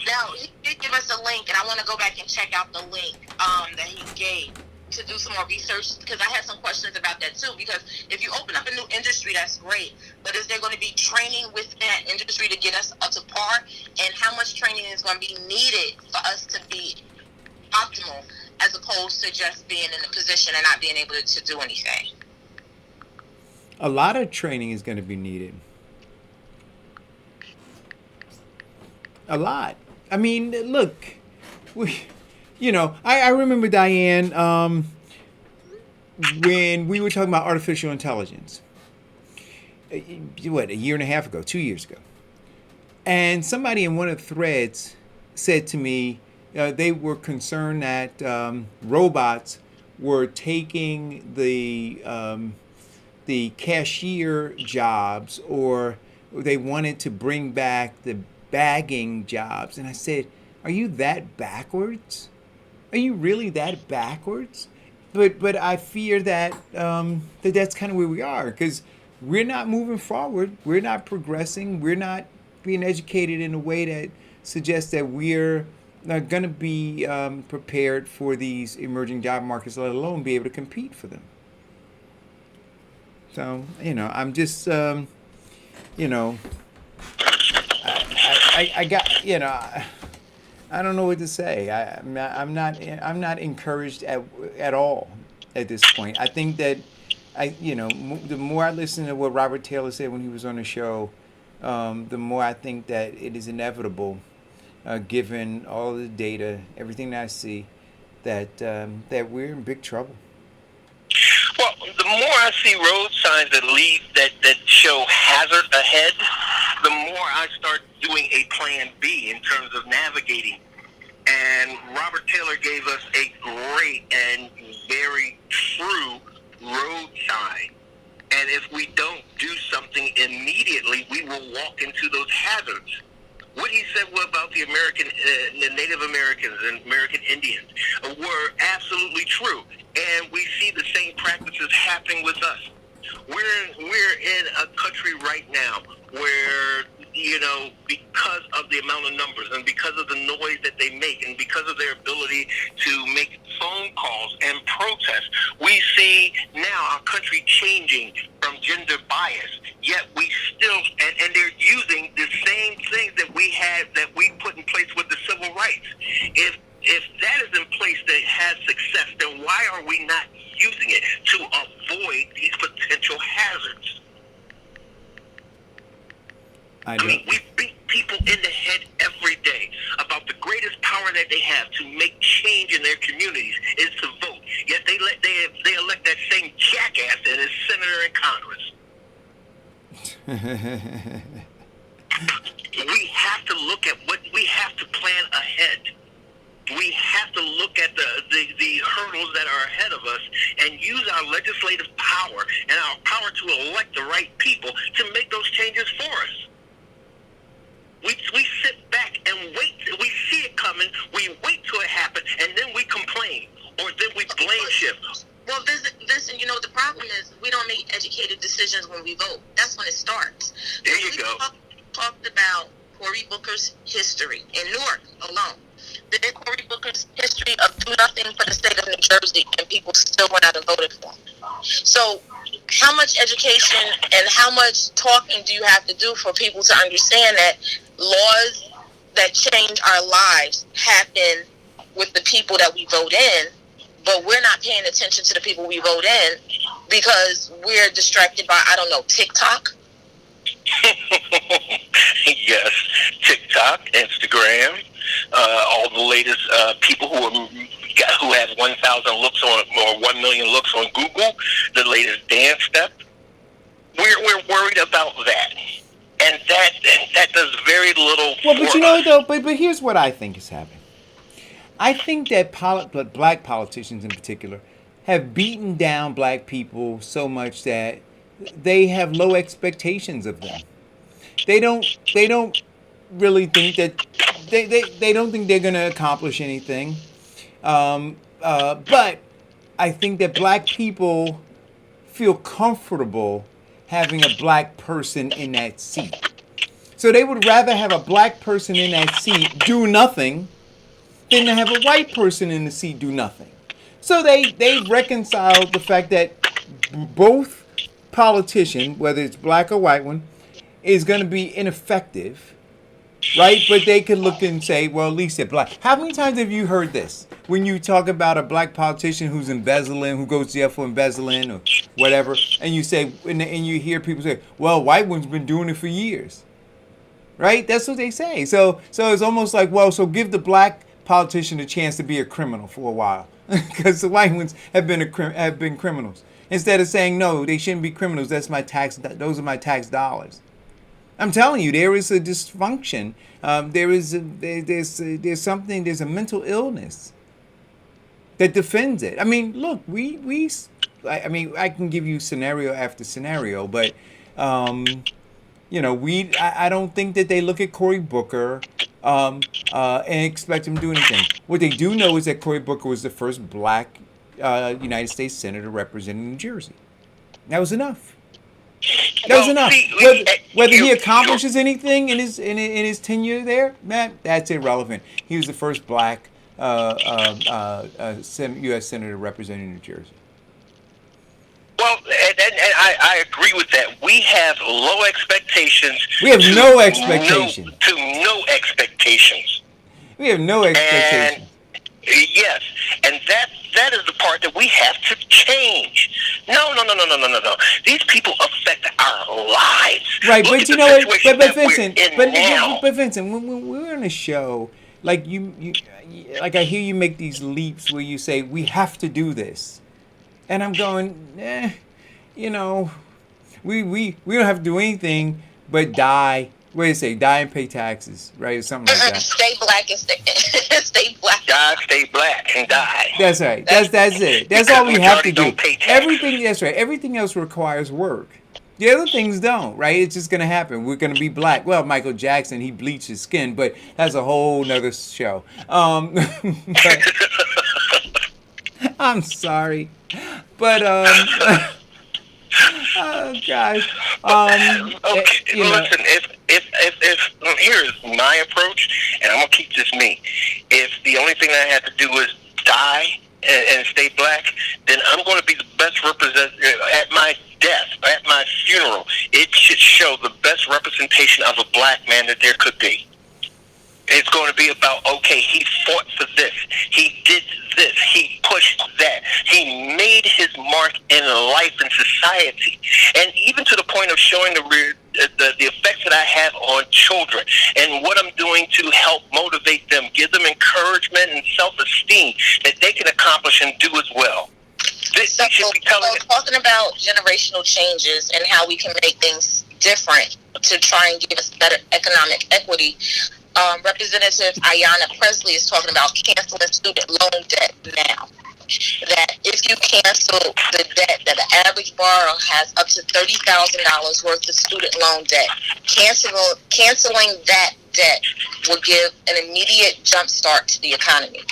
Now, he did give us a link, and I want to go back and check out the link that he gave to do some more research, because I had some questions about that too. Because if you open up a new industry, that's great, but is there going to be training within that industry to get us up to par? And how much training is going to be needed for us to be optimal, as opposed to just being in a position and not being able to do anything? A lot of training is going to be needed. A lot. I mean, look, I remember, Diane, when we were talking about artificial intelligence, a year and a half ago, 2 years ago. And somebody in one of the threads said to me, they were concerned that robots were taking the cashier jobs, or they wanted to bring back the bagging jobs. And I said, are you that backwards? Are you really that backwards? But I fear that that's kind of where we are, because we're not moving forward. We're not progressing. We're not being educated in a way that suggests that we're not going to be prepared for these emerging job markets, let alone be able to compete for them. So, I'm just, I got, I don't know what to say. I'm not encouraged at all at this point. I think that the more I listen to what Robert Taylor said when he was on the show, the more I think that it is inevitable, given all the data, everything that I see, that we're in big trouble. Well, the more I see road signs that show hazard ahead, the more I start doing a plan B in terms of navigating. And Robert Taylor gave us a great and very true road sign. And if we don't do something immediately, we will walk into those hazards. What he said about the Native Americans and American Indians were absolutely true. And we see the same practices happening with us. We're in a country right now where, because of the amount of numbers and because of the noise that they make and because of their ability to make phone calls and protest, we see now our country changing from gender bias, yet we still, and they're using the same things that we put in place with the civil rights. If that is in place that has success, then why are we not using it to avoid these potential hazards? I mean, we beat people in the head every day about the greatest power that they have to make change in their communities is to vote. Yet they elect that same jackass as senator in Congress. We have to look at we have to plan ahead. We have to look at the hurdles that are ahead of us and use our legislative power and our power to elect the right people to make those changes for us. We sit back and wait. We see it coming. We wait till it happens, and then we complain, or then we blame shift. Well, listen, the problem is we don't make educated decisions when we vote. That's when it starts. There you go. Talked about Cory Booker's history in Newark alone. Then Cory Booker's history of do nothing for the state of New Jersey, and people still went out and voted for him. So how much education and how much talking do you have to do for people to understand that laws that change our lives happen with the people that we vote in, but we're not paying attention to the people we vote in because we're distracted by, TikTok? Yes, TikTok, Instagram, all the latest people who have 1,000 looks on or 1 million looks on Google, the latest dance step. We're worried about that, and that does very little. Well, but here's what I think is happening. I think that black politicians in particular have beaten down black people so much that they have low expectations of them. They don't really think that they don't think they're going to accomplish anything. But I think that black people feel comfortable having a black person in that seat. So they would rather have a black person in that seat do nothing than to have a white person in the seat do nothing. So they reconciled the fact that both politician, whether it's black or white one, is going to be ineffective, right? But they could look and say, well, at least they're black. How many times have you heard this? When you talk about a black politician who's embezzling, who goes to jail for embezzling or whatever, and you say, and you hear people say, well, white one's been doing it for years, right? That's what they say. So it's almost like, well, so give the black politician a chance to be a criminal for a while, because the white ones have been criminals. Instead of saying, no, they shouldn't be criminals. Those are my tax dollars. I'm telling you, there is a dysfunction. There's a mental illness that defends it. I mean, look, I can give you scenario after scenario, but I don't think that they look at Cory Booker and expect him to do anything. What they do know is that Cory Booker was the first black United States senator representing New Jersey. That was enough. Whether he accomplishes anything in his tenure there, man, that's irrelevant. He was the first black U.S. senator representing New Jersey. Well, and I agree with that. We have low expectations. We have no expectations. No expectations. We have no expectations. Yes, and that is the part that we have to change. No. These people affect our lives. Right, Look but you know what? But Vincent, when we're on a show, like like I hear you make these leaps where you say we have to do this, and I'm going, we don't have to do anything but die. What do you say? Die and pay taxes, right? Or something like that. Stay black and stay black. Die, stay black, and die. That's right. That's it. That's all we have to do. Everything. That's right. Everything else requires work. The other things don't, right? It's just gonna happen. We're gonna be black. Well, Michael Jackson, he bleached his skin, but that's a whole nother show. But, I'm sorry, but oh gosh. Okay. Listen, if here's my approach, and I'm gonna keep this me. If the only thing I have to do is die and stay black, then I'm going to be the best representative at my death, at my funeral. It should show the best representation of a black man that there could be. It's going to be about, okay, he fought for this, he did this, he pushed that, he made his mark in life and society, and even to the point of showing the effects that I have on children and what I'm doing to help motivate them, give them encouragement and self-esteem that they can accomplish and do as well. Talking about generational changes and how we can make things different to try and give us better economic equity. Representative Ayanna Presley is talking about canceling student loan debt now. That if you cancel the debt, that the average borrower has up to $30,000 worth of student loan debt. Canceling that debt will give an immediate jump start to the economy.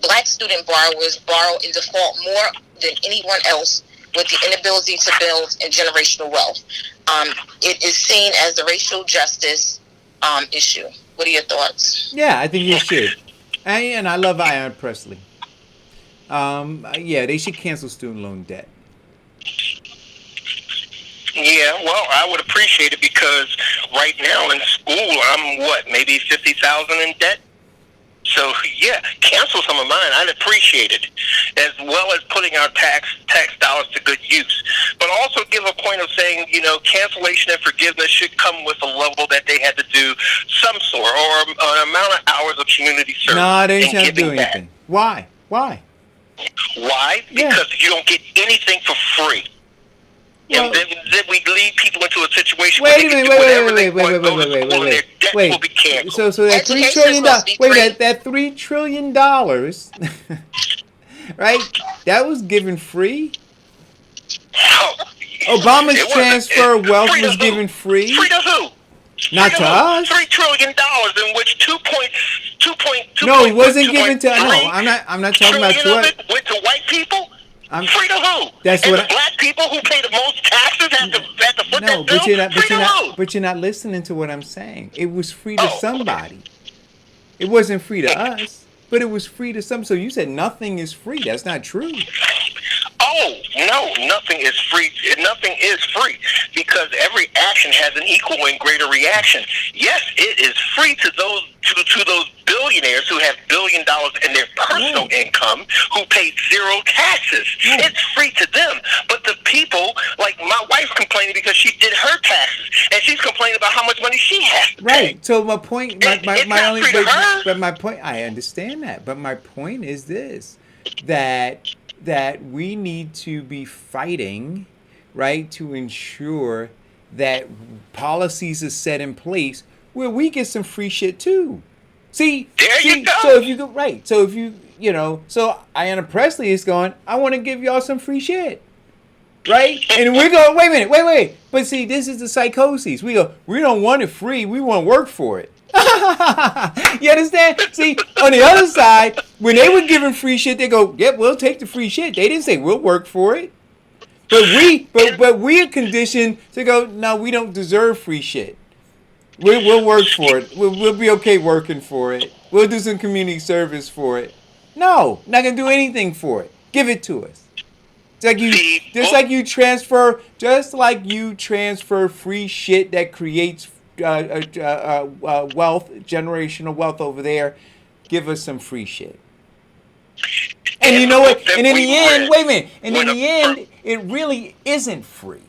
Black student borrowers borrow in default more than anyone else with the inability to build and generational wealth. It is seen as a racial justice issue. What are your thoughts? Yeah, I think you should. And I love Ayanna Presley. They should cancel student loan debt. Yeah, well, I would appreciate it because right now in school, I'm maybe $50,000 in debt. So yeah, cancel some of mine. I'd appreciate it, as well as putting our tax dollars to good use. But also give a point of saying, cancellation and forgiveness should come with a level that they had to do some sort or an amount of hours of community service. No, they shouldn't have to do anything. Why? Why? Yeah. Because you don't get anything for free. Well, and then we lead people into a situation wait where a they minute, can do whatever they want, go to school, and their debt will be canceled. So that $3 trillion, that $3 trillion, right? That was given free. Obama's transfer of wealth was given free. Free to who? Not to us. $3 trillion, in which 2.2. No, it wasn't given to. No, I'm not talking about to us. Went to white people. Free to who? That's and what the black people who pay the most taxes have to foot No, that bill? but you're not listening to what I'm saying. It was free to Oh, okay. somebody. It wasn't free to us, but it was free to some. So you said nothing is free. That's not true. Oh, no, nothing is free. Nothing is free because every action has an equal and greater reaction. Yes, it is free to those billionaires who have $1 billion in their personal income who pay zero taxes. It's free to them. But the people, like my wife's complaining because she did her taxes, and she's complaining about how much money she has to pay. Right. So my point, It's not free to her. but my point, I understand that. But my point is this: that we need to be fighting, right, to ensure that policies are set in place where we get some free shit too. You go. So if you go right, so if you so Ayanna Presley is going, I want to give y'all some free shit, right? And we're going, wait. But see, this is the psychosis. We go, we don't want it free. We want to work for it. You understand? See, on the other side, when they were giving free shit, they go, yep, we'll take the free shit. They didn't say we'll work for it. But we're conditioned to go, no, we don't deserve free shit. We'll work for it. We'll be okay working for it. We'll do some community service for it. No, not gonna do anything for it. Give it to us. Just like you transfer free shit that creates wealth, generational wealth over there. Give us some free shit. And you know what? And in the end, wait a minute. And in the end, it really isn't free.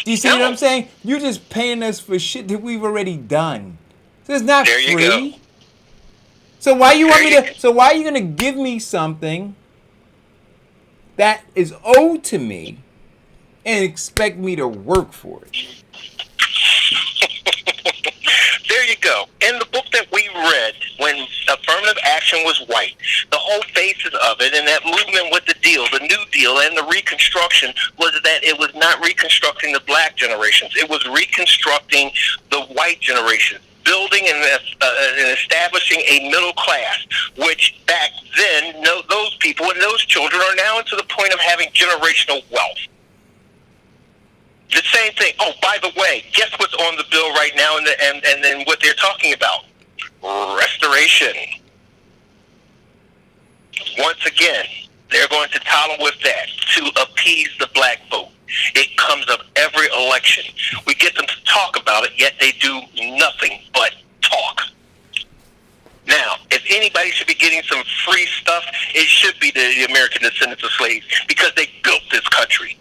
Do you see what I'm saying? You're just paying us for shit that we've already done. So it's not free. Go. So why you want me to? So why are you gonna give me something that is owed to me and expect me to work for it? There you go. In the book that we read, when affirmative action was white, the whole basis of it and that movement with the deal, the New Deal and the Reconstruction, was that it was not reconstructing the black generations. It was reconstructing the white generation, building and establishing a middle class, which back then, those people and those children are now to the point of having generational wealth. The same thing. Oh, by the way, guess what's on the bill right now and then what they're talking about? Restoration. Once again, they're going to tattle with that to appease the black vote. It comes up every election. We get them to talk about it, yet they do nothing but talk. Now, if anybody should be getting some free stuff, it should be the American descendants of slaves because they built this country.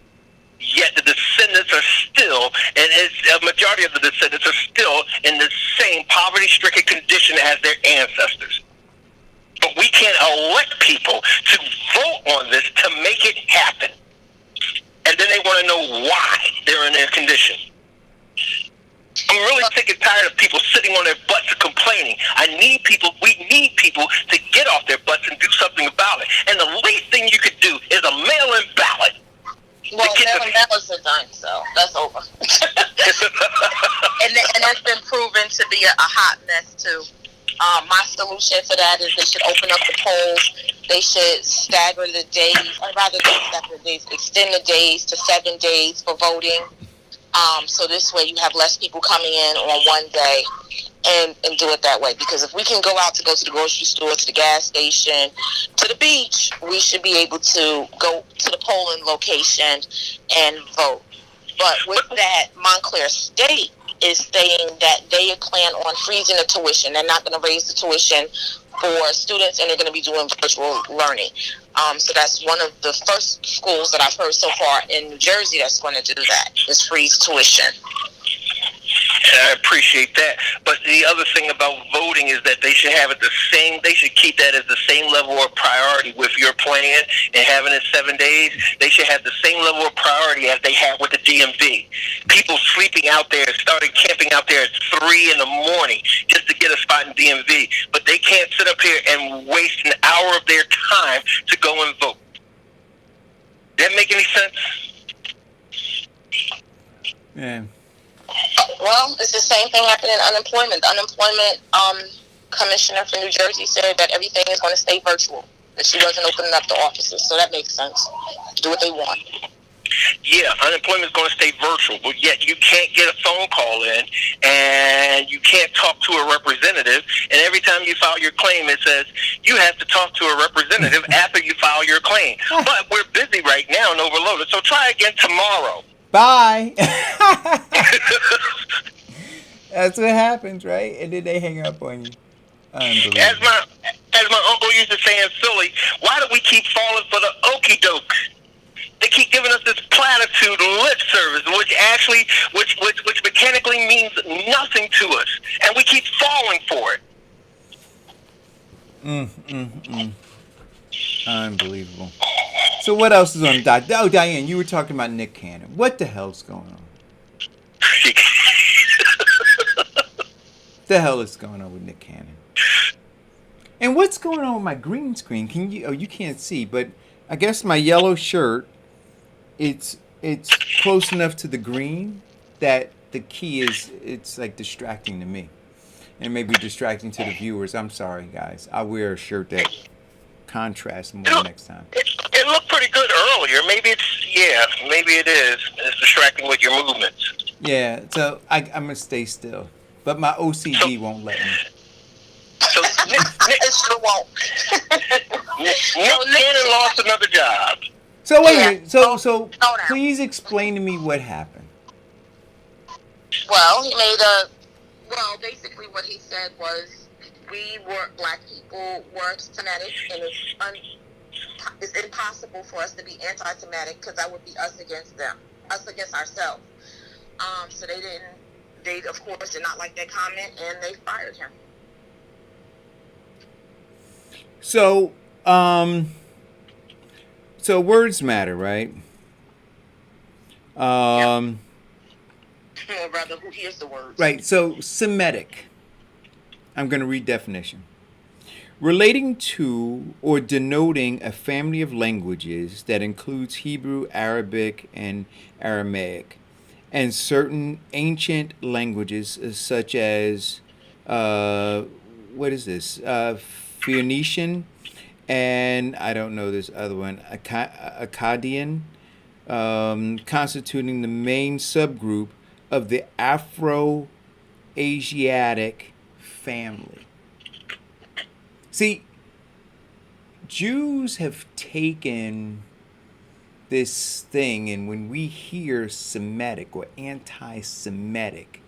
Yet the descendants are still, and a majority of the descendants are still in the same poverty-stricken condition as their ancestors. But we can't elect people to vote on this to make it happen. And then they want to know why they're in their condition. I'm really sick and tired of people sitting on their butts and complaining. We need people to get off their butts and do something about it. And the least thing you could do is a mail-in ballot. Well, mail-in ballots are done, so that's over. and that's been proven to be a hot mess, too. My solution for that is they should open up the polls. They should stagger the days, or rather than stagger the days, extend the days to 7 days for voting. So this way you have less people coming in on one day and do it that way. Because if we can go to the grocery store, to the gas station, to the beach, we should be able to go to the polling location and vote. But with that, Montclair State is saying that they plan on freezing the tuition. They're not going to raise the tuition for students, and they're going to be doing virtual learning. So that's one of the first schools that I've heard so far in New Jersey that's going to do that, is freeze tuition. And I appreciate that. But the other thing about voting is that they should have it they should keep that as the same level of priority with your plan and having it 7 days. They should have the same level of priority as they have with the DMV. People sleeping out there, started camping out there at 3 in the morning just to get a spot in DMV. But they can't sit up here and waste an hour of their time to go and vote. Does that make any sense? Yeah. Well, it's the same thing happening in unemployment. The unemployment commissioner for New Jersey said that everything is going to stay virtual, that she wasn't opening up the offices. So that makes sense. Do what they want. Yeah, unemployment is going to stay virtual, but yet you can't get a phone call in, and you can't talk to a representative. And every time you file your claim, it says you have to talk to a representative after you file your claim. But we're busy right now and overloaded, so try again tomorrow. Bye. That's what happens, right? And then they hang up on you. Unbelievable. As my uncle used to say in Philly, why do we keep falling for the okie doke? They keep giving us this platitude lip service, which mechanically means nothing to us, and we keep falling for it. Unbelievable. So what else is on the docket? Oh, Diane, you were talking about Nick Cannon. What the hell's going on? The hell is going on with Nick Cannon? And what's going on with my green screen? Can you? Oh, you can't see, but I guess my yellow shirt, it's close enough to the green that the key it's like distracting to me, and maybe distracting to the viewers. I'm sorry, guys. I'll wear a shirt that contrasts more next time. It looked pretty good earlier. Maybe it is. It's distracting with your movements. Yeah, so I'm gonna stay still, but my OCD won't let me. So It sure won't. Nick Cannon lost another job. So wait a minute. So no. please explain to me what happened. Well, basically what he said was black people were Semitic, and it's impossible for us to be anti-Semitic because that would be us against them, us against ourselves. So they of course did not like that comment, and they fired him. So, so words matter, right? Or rather, who hears the words? Right. So, Semitic. I'm going to read definition. Relating to or denoting a family of languages that includes Hebrew, Arabic, and Aramaic, and certain ancient languages such as, what is this? Phoenician, and I don't know this other one, Akkadian, constituting the main subgroup of the Afro-Asiatic family. See, Jews have taken this thing, and when we hear Semitic or anti-Semitic,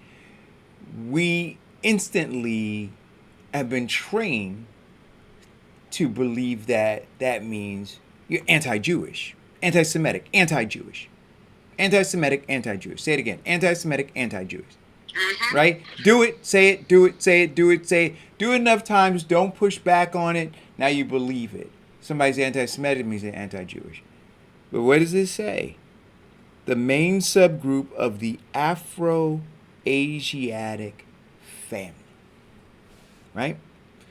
we instantly have been trained to believe that that means you're anti-Jewish, anti-Semitic, anti-Jewish, anti-Semitic, anti-Jewish. Say it again. Anti-Semitic, anti-Jewish. Mm-hmm. Right? Do it, say it, do it, say it, do it, say it. Do it enough times. Don't push back on it. Now you believe it. Somebody's anti-Semitic means they're anti-Jewish. But what does it say? The main subgroup of the Afro-Asiatic family. Right?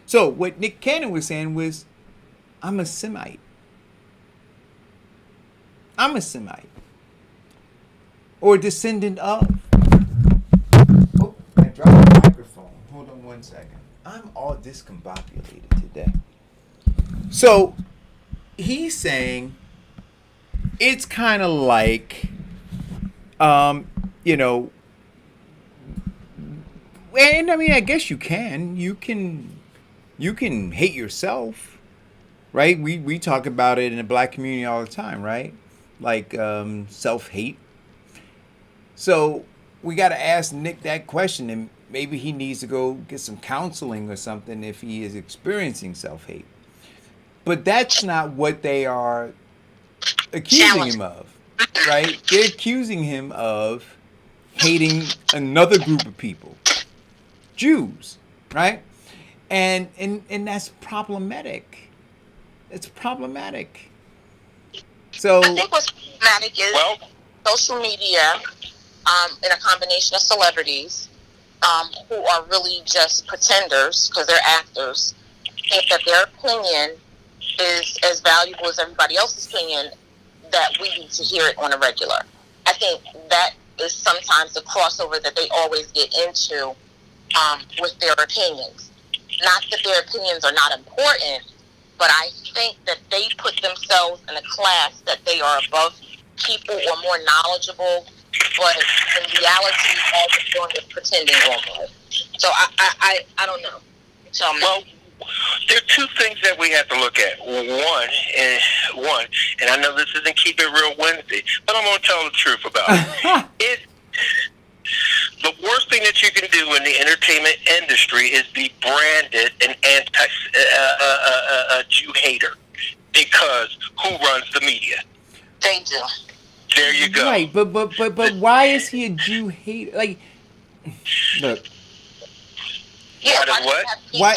So what Nick Cannon was saying was, I'm a Semite. I'm a Semite. Or descendant of. Oh, I dropped the microphone. Hold on one second. I'm all discombobulated today. So he's saying it's kind of like, you know, and I mean, I guess you can hate yourself, right? We talk about it in the black community all the time, right? Like self-hate. So we got to ask Nick that question, and maybe he needs to go get some counseling or something if he is experiencing self-hate. But that's not what they are accusing him of, right? They're accusing him of hating another group of people, Jews, right? And that's problematic. It's problematic. So I think what's problematic is social media, in a combination of celebrities, who are really just pretenders because they're actors, think that their opinion is as valuable as everybody else's opinion, that we need to hear it on a regular. I think that is sometimes the crossover that they always get into with their opinions. Not that their opinions are not important, but I think that they put themselves in a class that they are above people or more knowledgeable, but in reality, all they're doing is pretending almost. So I don't know. Tell me. Well, there are two things that we have to look at. One, and I know this isn't Keep It Real Wednesday, but I'm going to tell the truth about it. The worst thing that you can do in the entertainment industry is be branded an Jew hater, because who runs the media? They do. There you go. Right, but why is he a Jew hater? Like, look. Yeah, Why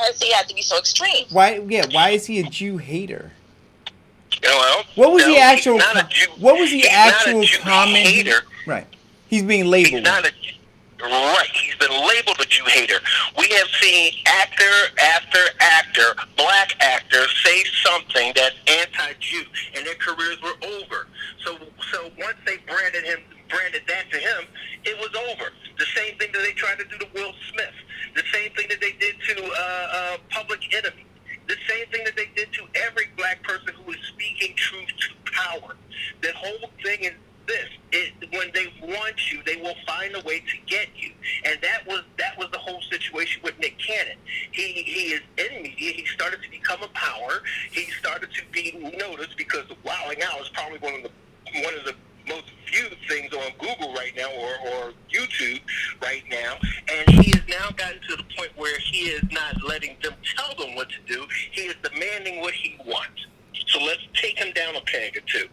does he have to be so extreme? Why is he a Jew hater? Well, What was the actual? He's not a Jew. What was the He's actual not a Jew comment? hater. Right, he's being labeled. He's not a Right, he's been labeled a Jew hater. We have seen actor after actor, black actors, say something that's anti-Jew, and their careers were over. So once they branded that to him, it was over. The same thing that they tried to do to Will Smith. The same thing that they did to Public Enemy. The same thing that they did to every black person who is speaking truth to power. The whole thing is this: when they want you, they will find a way to get you, and that was the whole situation with Nick Cannon. He is in media. He started to become a power. He started to be noticed because Wilding Out is probably one of the most viewed things on Google right now, or YouTube right now, and he has now gotten to the point where he is not letting them tell them what to do. He is demanding what he wants. So let's take him down a peg or two.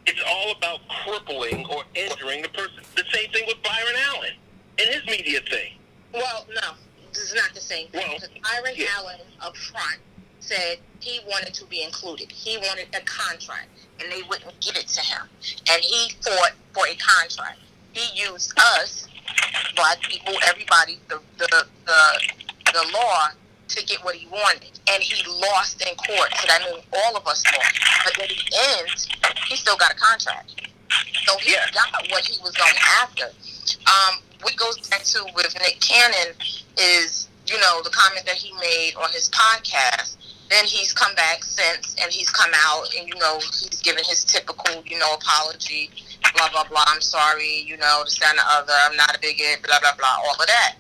It's all about crippling or injuring the person. The same thing with Byron Allen and his media thing. Well, no, this is not the same thing. Well, because Byron Allen up front said he wanted to be included. He wanted a contract, and they wouldn't give it to him. And he fought for a contract. He used us, black people, everybody, the law, to get what he wanted. And he lost in court. So that means all of us lost. But in the end, he still got a contract. So he got what he was going after. What goes back to with Nick Cannon is, the comment that he made on his podcast. Then he's come back since, and he's come out, and, he's given his typical, apology, blah, blah, blah, I'm sorry, this, that, and the other, I'm not a bigot, blah, blah, blah, all of that.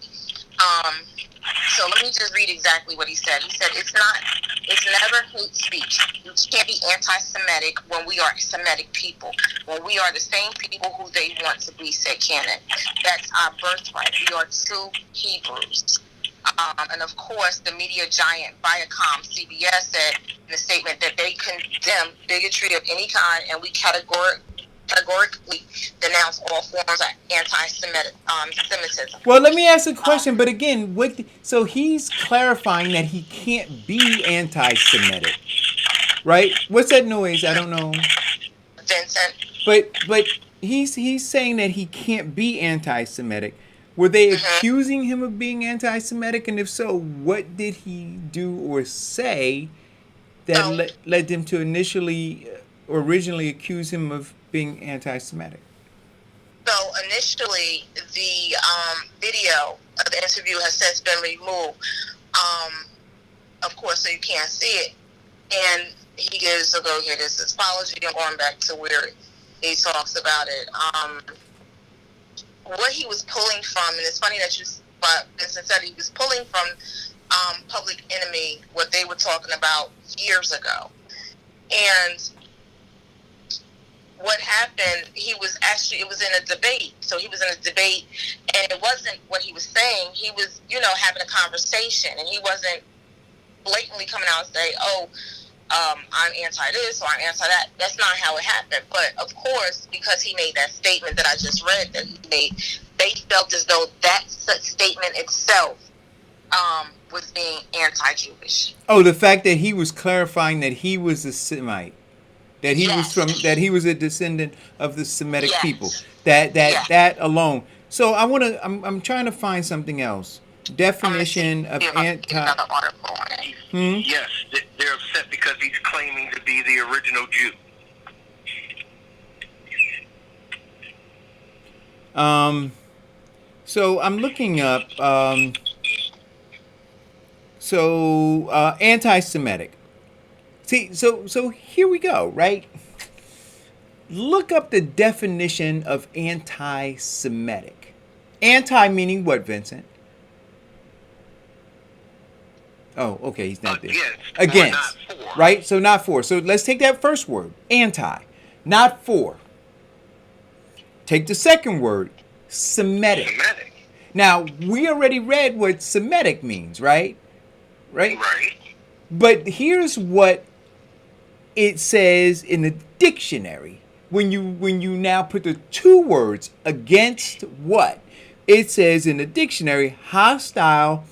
So let me just read exactly what he said. He said, it's never hate speech. You can't be anti-Semitic when we are Semitic people. When we are the same people who they want to be, said Cannon. That's our birthright. We are true Hebrews. And of course, the media giant Viacom, CBS, said in a statement that they condemn bigotry of any kind, and we categorically denounce all forms of anti-Semitism. Well, let me ask a question, but again, so he's clarifying that he can't be anti-Semitic, right? What's that noise? I don't know. Vincent. But he's saying that he can't be anti-Semitic. Were they accusing him of being anti-Semitic? And if so, what did he do or say that led them to originally accuse him of being anti-Semitic? So initially, the video of the interview has since been removed, of course, so you can't see it. And he gives a go here. This is apology. I'm going back to where he talks about it. What he was pulling from, and it's funny that Vincent said he was pulling from Public Enemy, what they were talking about years ago. And what happened, it was in a debate. So he was in a debate, and it wasn't what he was saying. He was, having a conversation, and he wasn't blatantly coming out and say, I'm anti-this or I'm anti-that. That's not how it happened. But, of course, because he made that statement that I just read that he made, they felt as though that statement itself was being anti-Jewish. Oh, the fact that he was clarifying that he was a Semite. That he was a descendant of the Semitic people. That alone. So I'm trying to find something else. Definition of anti. Yes, they're upset because he's claiming to be the original Jew. So I'm looking up. Anti-Semitic. See, so here we go, right? Look up the definition of anti-Semitic. Anti meaning what, Vincent? Oh, okay, he's not there. Against, Not for. right? So not for. So let's take that first word, anti, not for. Take the second word, Semitic. Semitic. Now, we already read what Semitic means, right? Right? Right. But here's what it says in the dictionary. When you now put the two words against what? It says in the dictionary, hostile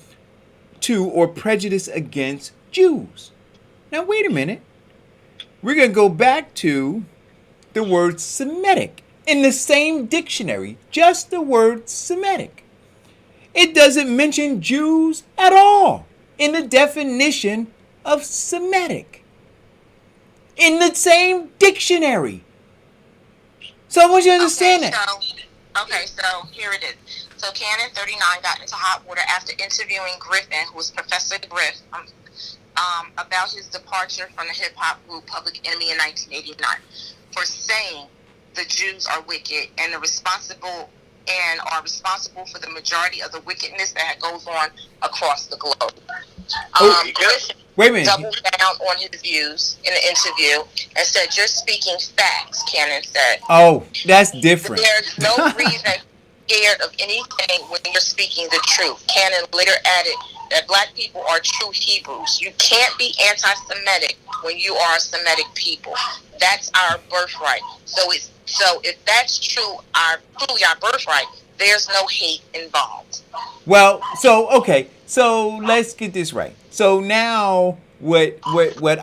to or prejudice against Jews. Now, wait a minute. We're going to go back to the word Semitic in the same dictionary, just the word Semitic. It doesn't mention Jews at all in the definition of Semitic. In the same dictionary. So I want you to understand that. So here it is. So Canon 39 got into hot water after interviewing Griffin, who was Professor Griff, about his departure from the hip-hop group Public Enemy in 1989 for saying the Jews are wicked and are responsible for the majority of the wickedness that goes on across the globe. Griffin Wait a minute. doubled down on his views in the interview and said, "You're speaking facts," Cannon said. Oh, that's different. There's no reason scared of anything when you're speaking the truth. Cannon later added that black people are true Hebrews. You can't be anti-Semitic when you are a Semitic people. That's our birthright. So if that's truly our birthright, there's no hate involved. Well, so let's get this right. So now what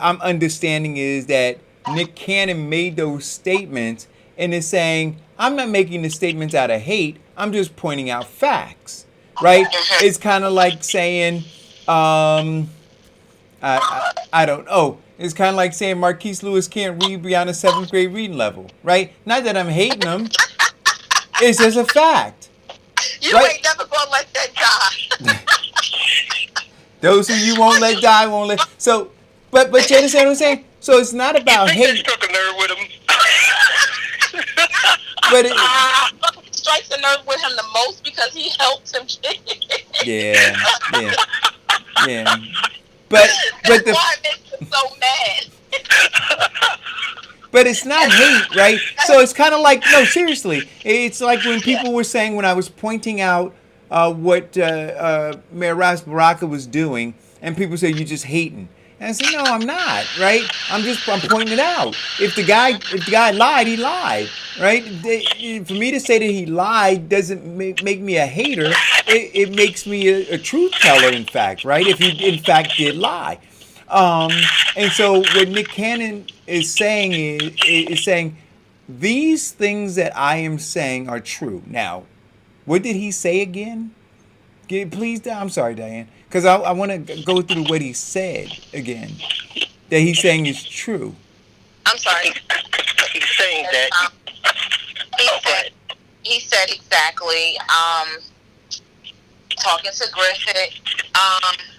I'm understanding is that Nick Cannon made those statements and is saying, I'm not making the statements out of hate, I'm just pointing out facts. Right? It's kind of like saying, I don't know. It's kind of like saying Marquise Lewis can't read beyond a 7th grade reading level, right? Not that I'm hating him. It's just a fact. You right? ain't never gonna let that die. Those who you won't let die won't let. So, but you understand what I'm saying? So it's not about You think hate. they struck a nerve with him? But it, Strikes a nerve with him the most because he helped him. yeah. But That's the why it makes him so mad. But it's not hate, right? So it's kind of like, no, seriously. It's like when people were saying, when I was pointing out what Mayor Ras Baraka was doing, and people say, you're just hating. And I said, no, I'm not, right? I'm pointing it out. If the guy lied, he lied, right? For me to say that he lied doesn't make me a hater. It makes me a truth teller, in fact, right? If he, in fact, did lie. And so what Nick Cannon is saying is saying, these things that I am saying are true. Now, what did he say again? Please, I'm sorry, Diane, because I want to go through what he said again, that he's saying is true. I'm sorry. He's saying that. He said exactly, talking to Griffith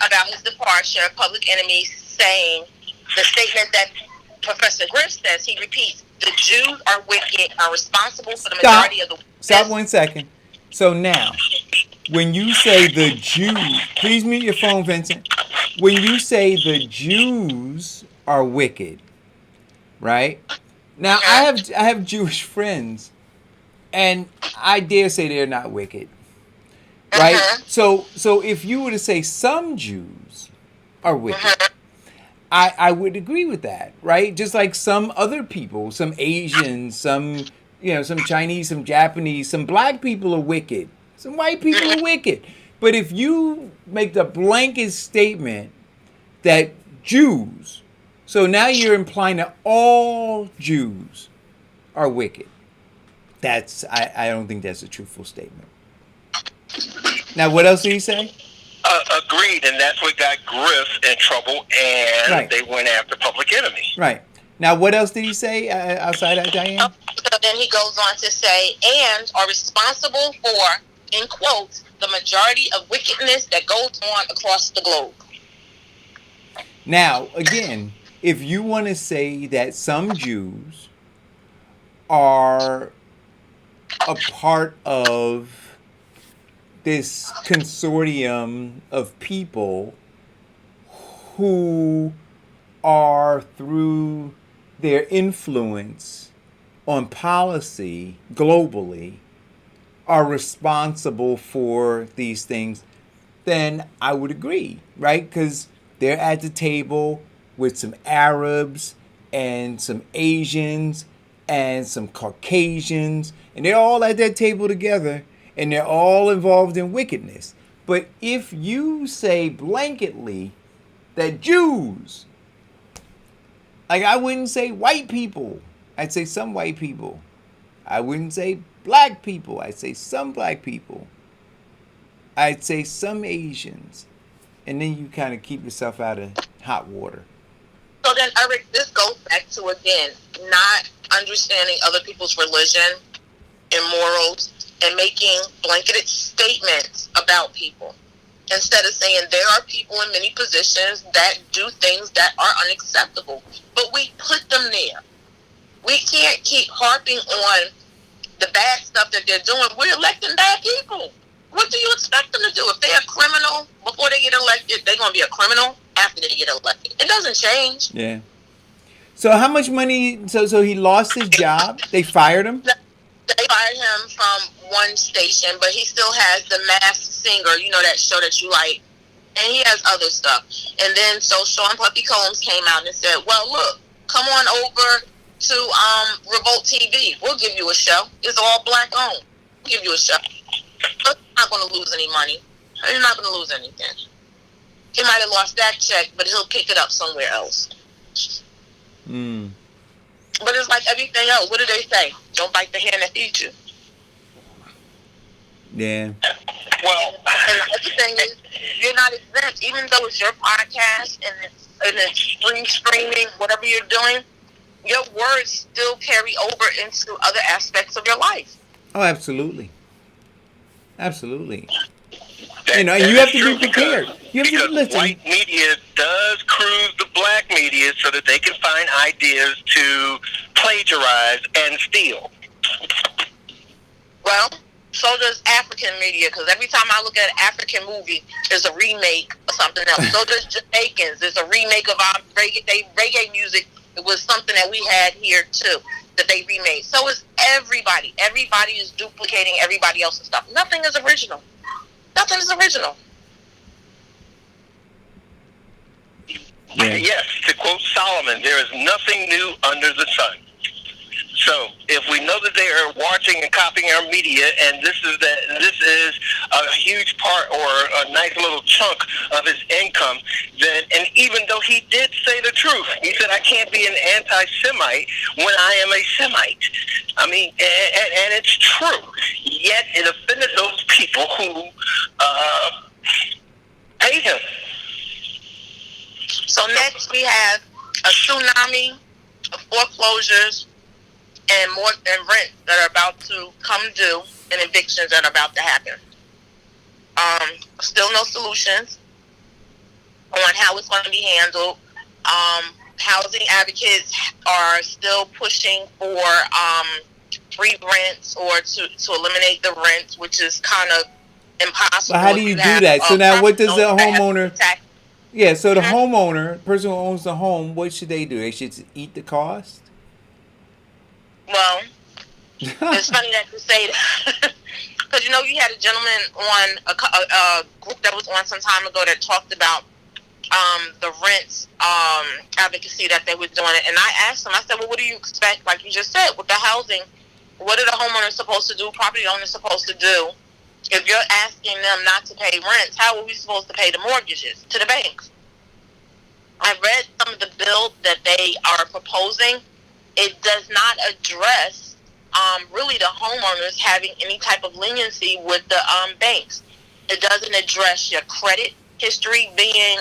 about his departure, Public Enemy, saying the statement that Professor Griff says, he repeats, the Jews are wicked, are responsible for the majority of the... Stop 1 second. So now, when you say the Jews, please mute your phone, Vincent. When you say the Jews are wicked, right? Now, I have Jewish friends, and I dare say they're not wicked, right? So if you were to say some Jews are wicked, I would agree with that, right? Just like some other people, some Asians, some Chinese, some Japanese, some black people are wicked. Some white people are wicked. But if you make the blanket statement that Jews, so now you're implying that all Jews are wicked. I don't think that's a truthful statement. Now, what else did he say? Agreed, and that's what got Griff in trouble, and they went after Public Enemy. Right. Now, what else did he say outside that, Diane? So then he goes on to say, and are responsible for, in quotes, the majority of wickedness that goes on across the globe. Now, again, if you want to say that some Jews are a part of this consortium of people who are, through their influence on policy globally, are responsible for these things, then I would agree, right? Because they're at the table with some Arabs and some Asians and some Caucasians, and they're all at that table together, and they're all involved in wickedness. But if you say blanketly that Jews, like, I wouldn't say white people, I'd say some white people. I wouldn't say black people, I'd say some black people. I'd say some Asians. And then you kind of keep yourself out of hot water. So then, Eric, this goes back to, again, not understanding other people's religion and morals and making blanketed statements about people. Instead of saying there are people in many positions that do things that are unacceptable. But we put them there. We can't keep harping on the bad stuff that they're doing. We're electing bad people. What do you expect them to do? If they're a criminal before they get elected, they're going to be a criminal after they get elected. It doesn't change. Yeah. So how much money, so he lost his job? They fired him? They fired him from one station, but he still has the Masked Singer, you know, that show that you like, and he has other stuff. And then so Sean Puffy Combs came out and said, well, look, come on over to Revolt TV. We'll give you a show. It's all black owned. We'll give you a show. But he's not going to lose any money. He's not going to lose anything. He might have lost that check, but he'll pick it up somewhere else. Mm. But it's like everything else. What do they say? Don't bite the hand that feeds you. Yeah. Well, And the other thing is, you're not exempt. Even though it's your podcast and it's free streaming, whatever you're doing, your words still carry over into other aspects of your life. Oh, absolutely. Absolutely. You know, and you have to be prepared. You have to because listen. white media does cruise the black media so that they can find ideas to plagiarize and steal. Well, so does African media, because every time I look at an African movie, it's a remake of something else. So does Jamaicans. It's a remake of our reggae music. It was something that we had here, too, that they remade. So is everybody. Everybody is duplicating everybody else's stuff. Nothing is original. Nothing is original. Yeah. Yes, to quote Solomon, there is nothing new under the sun. So, if we know that they are watching and copying our media, and this is a huge part or a nice little chunk of his income, then, and even though he did say the truth, he said, I can't be an anti-Semite when I am a Semite. I mean, and it's true. Yet, it offended those people who paid him. So next we have a tsunami of foreclosures and rent that are about to come due and evictions that are about to happen. Still no solutions on how it's going to be handled. Housing advocates are still pushing for free rents or to eliminate the rents, which is kind of impossible. But how do you do that? So now what does the homeowner... Yeah, so the homeowner, person who owns the home, what should they do? They should eat the cost? Well, it's funny that you say that. Because, you know, you had a gentleman on a group that was on some time ago that talked about the rents advocacy that they were doing. And I asked him, I said, well, what do you expect? Like you just said, with the housing, what are the homeowners supposed to do, property owners supposed to do? If you're asking them not to pay rents, how are we supposed to pay the mortgages to the banks? I read some of the bill that they are proposing. It does not address really the homeowners having any type of leniency with the banks. It doesn't address your credit history being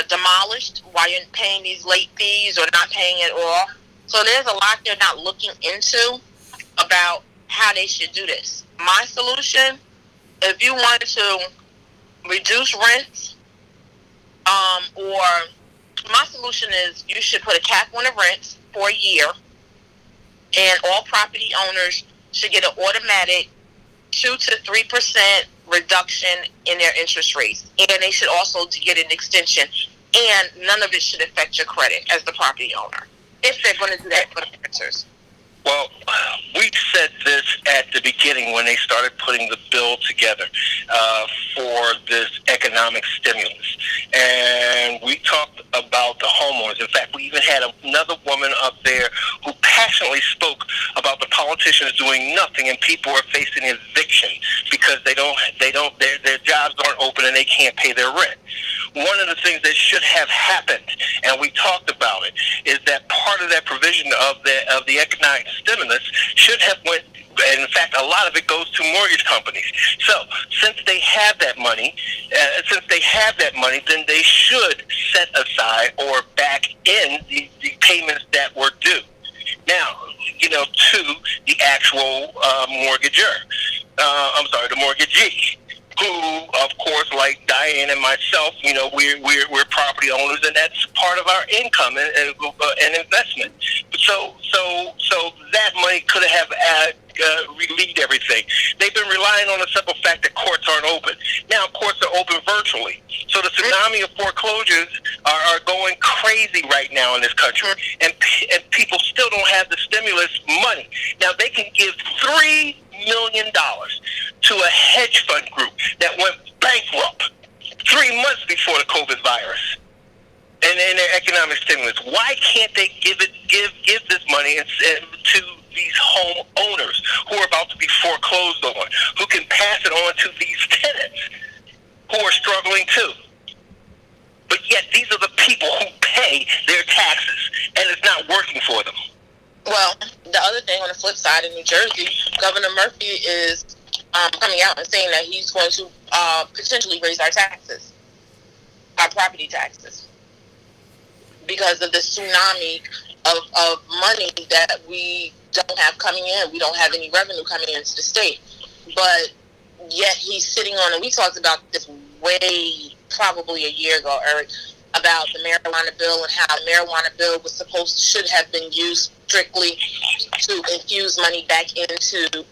demolished while you're paying these late fees or not paying it all. So there's a lot they're not looking into about how they should do this. My solution, if you wanted to reduce rents or my solution is you should put a cap on the rent for a year, and all property owners should get an automatic 2 to 3% reduction in their interest rates, and they should also get an extension. And none of it should affect your credit as the property owner, if they're going to do that for the renters. Well, we said this at the beginning when they started putting the bill together for this economic stimulus. And we talked about the homeowners. In fact, we even had another woman up there who passionately spoke about the politicians doing nothing and people are facing eviction because their jobs aren't open and they can't pay their rent. One of the things that should have happened, and we talked about it, is that part of that provision of the economic stimulus should have went, and in fact, a lot of it goes to mortgage companies. So, since they have that money, then they should set aside or back in the payments that were due. Now, to the actual the mortgagee, who, of course, like Diane and myself, we're property owners, and that's part of our income and investment. So that money could have relieved everything. They've been relying on the simple fact that courts aren't open. Now courts are open virtually. So the tsunami of foreclosures are going crazy right now in this country, and people still don't have the stimulus money. Now they can give $3 million to a hedge fund group that went bankrupt 3 months before the COVID virus, and then their economic stimulus. Why can't they give this money to these home owners who are about to be foreclosed on, who can pass it on to these tenants who are struggling too? But yet these are the people who pay their taxes, and it's not working for them. Well, the other thing on the flip side in New Jersey, Governor Murphy is coming out and saying that he's going to potentially raise our taxes, our property taxes, because of the tsunami of money that we don't have coming in. We don't have any revenue coming into the state. But yet he's sitting on, and we talked about this probably a year ago, Eric, about the marijuana bill and how the marijuana bill should have been used strictly to infuse money back into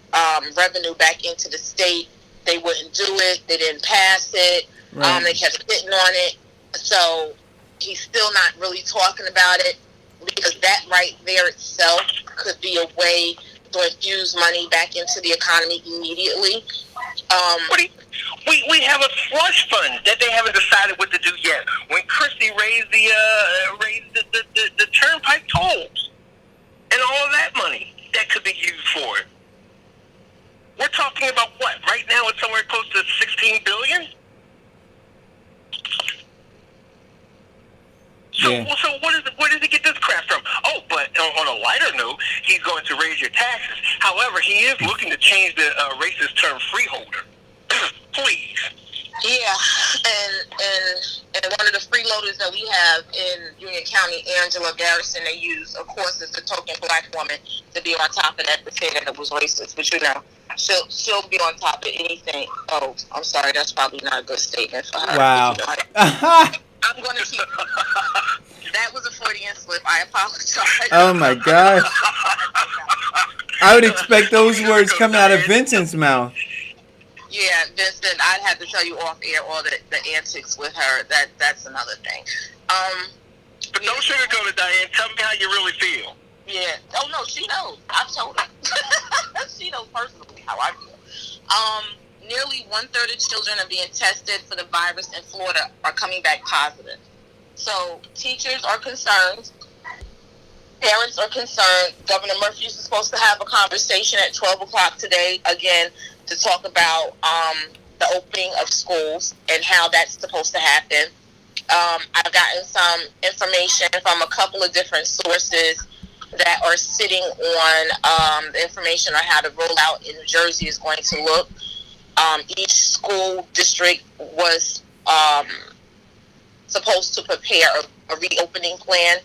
revenue back into the state. They wouldn't do it. They didn't pass it. Right. They kept sitting on it. So he's still not really talking about it, because that right there itself could be a way to infuse money back into the economy immediately. We have a slush fund that they haven't decided what to do yet. When Christie raised the turnpike tolls and all of that money that could be used for it. We're talking about what? Right now it's somewhere close to $16 billion. So where does he get this crap from? Oh, but on a lighter note, he's going to raise your taxes. However, he is looking to change the racist term freeholder. Please. Yeah, and one of the freeloaders that we have in Union County, Angela Garrison, they use, of course, as a token black woman to be on top of that to say that it was racist. But she'll be on top of anything. Oh, I'm sorry, that's probably not a good statement for her. Wow. I'm going to keep. That was a Freudian slip. I apologize. Oh my gosh. I would expect those words coming out of Vincent's mouth. Yeah, Vincent, I'd have to tell you off air all the antics with her. That's another thing. But don't sugarcoat it, Diane. Tell me how you really feel. Yeah. Oh no, she knows. I've told her. She knows personally how I feel. Nearly 1/3 of children are being tested for the virus in Florida are coming back positive. So teachers are concerned. Parents are concerned. Governor Murphy is supposed to have a conversation at 12 o'clock today, again, to talk about the opening of schools and how that's supposed to happen. I've gotten some information from a couple of different sources that are sitting on the information on how the rollout in New Jersey is going to look. Each school district was supposed to prepare a reopening plan,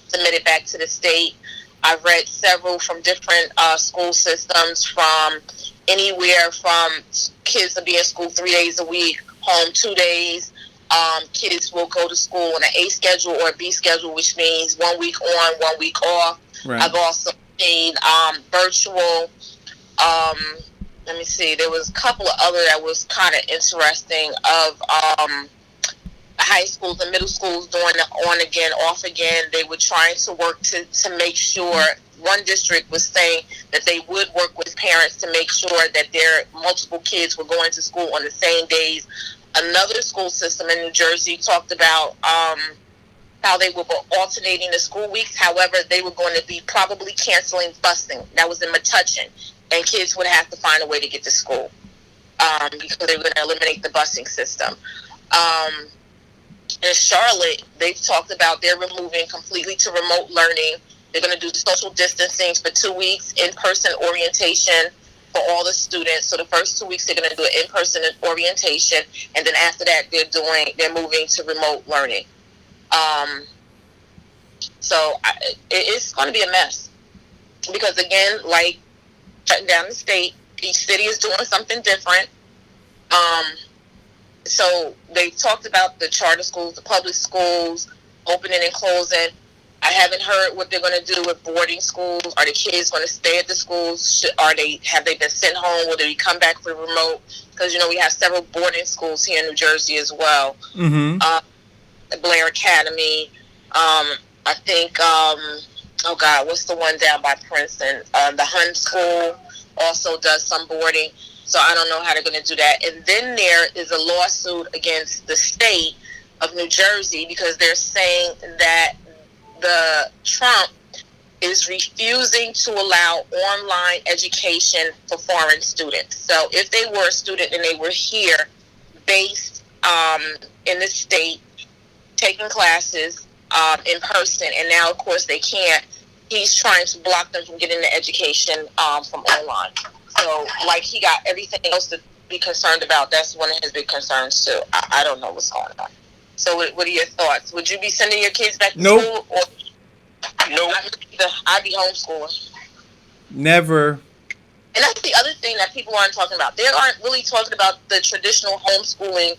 submit it back to the state. I've read several from different school systems, from anywhere from kids to be in school 3 days a week, home 2 days, Kids will go to school on an A schedule or a B schedule, which means 1 week on, 1 week off. Right. I've also seen virtual. Let me see. There was a couple of other that was kind of interesting of high schools and middle schools doing the on again, off again. They were trying to work to make sure. One district was saying that they would work with parents to make sure that their multiple kids were going to school on the same days. Another school system in New Jersey talked about how they were alternating the school weeks. However, they were going to be probably canceling busing. That was in Metuchen. And kids would have to find a way to get to school because they were going to eliminate the busing system. In Charlotte, they've talked about they're removing completely to remote learning. They're going to do social distancing for 2 weeks, in-person orientation for all the students. So the first 2 weeks, they're going to do an in-person orientation. And then after that, they're moving to remote learning. It's going to be a mess. Because again, like shutting down the state, each city is doing something different. So they talked about the charter schools, the public schools, opening and closing. I haven't heard what they're going to do with boarding schools. Are the kids going to stay at the schools? Have they been sent home? Will they come back for remote? Because, we have several boarding schools here in New Jersey as well. Mm-hmm. Blair Academy. I think, what's the one down by Princeton? The Hun School also does some boarding. So I don't know how they're going to do that. And then there is a lawsuit against the state of New Jersey because they're saying that the Trump is refusing to allow online education for foreign students. So if they were a student and they were here based in the state, taking classes in person, and now, of course, they can't, he's trying to block them from getting the education from online. So, he got everything else to be concerned about. That's one of his big concerns, too. I don't know what's going on. So what are your thoughts? Would you be sending your kids back to school? Or Nope. I'd be homeschooling. Never. And that's the other thing that people aren't talking about. They aren't really talking about the traditional homeschooling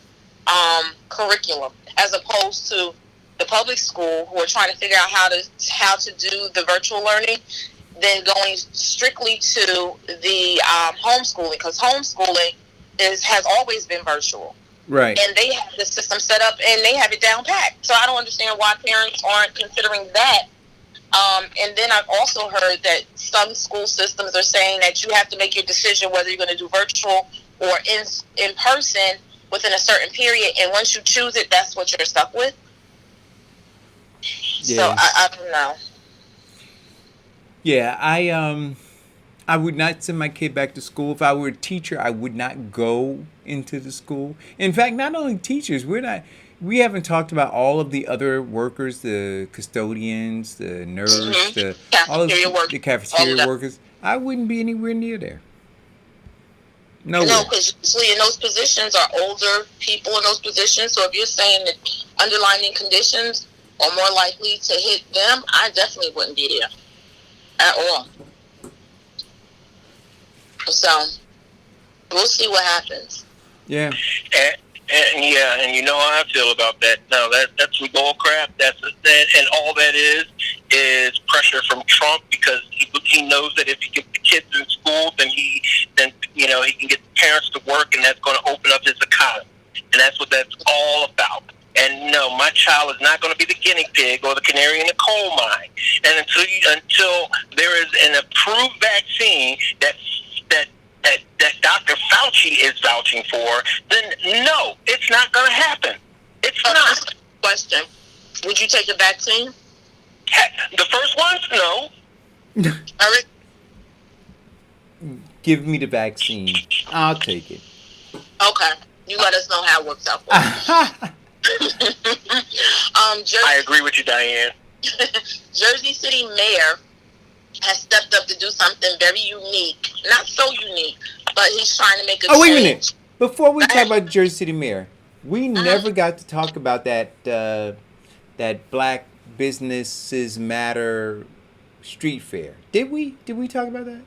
curriculum as opposed to the public school who are trying to figure out how to do the virtual learning, then going strictly to the homeschooling, because homeschooling has always been virtual. Right. And they have the system set up and they have it down pat. So I don't understand why parents aren't considering that. And then I've also heard that some school systems are saying that you have to make your decision whether you're going to do virtual or in person within a certain period. And once you choose it, that's what you're stuck with. Yeah. So I don't know. Yeah, I would not send my kid back to school. If I were a teacher, I would not go into the school. In fact, not only teachers, we haven't talked about all of the other workers, the custodians, the nurse, mm-hmm. the cafeteria workers. I wouldn't be anywhere near there. No, because usually in those positions are older people in those positions. So if you're saying that underlying conditions are more likely to hit them, I definitely wouldn't be there at all. So we'll see what happens. Yeah. And you know how I feel about that. No, that's some bull crap. And all that is pressure from Trump, because he knows that if he gets the kids in school, then he can get the parents to work, and that's going to open up his economy. And that's what that's all about. And no, my child is not going to be the guinea pig or the canary in the coal mine. And until there is an approved vaccine that Dr. Fauci is vouching for, then no, it's not going to happen. It's not. Question: would you take the vaccine? The first ones, no. Give me the vaccine. I'll take it. Okay, you let us know how it works out for you. I agree with you, Diane. Jersey City Mayor has stepped up to do something very unique. Not so unique, but he's trying to make a change. Wait a minute. Before we talk about Jersey City Mayor, we never got to talk about that Black Businesses Matter street fair. Did we? Did we talk about that?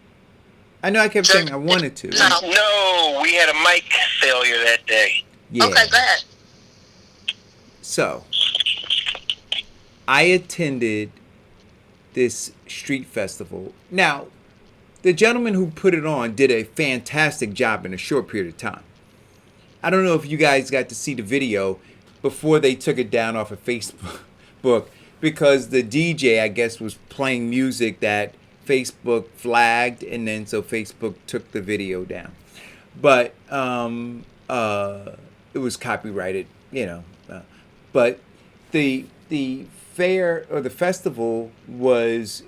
I know I kept saying I wanted to. No, we had a mic failure that day. Yeah. Okay, go ahead. So, I attended this street festival. Now, the gentleman who put it on did a fantastic job in a short period of time. I don't know if you guys got to see the video before they took it down off of Facebook, because the DJ, I guess, was playing music that Facebook flagged, and then so Facebook took the video down. But it was copyrighted, you know. But the fair or the festival was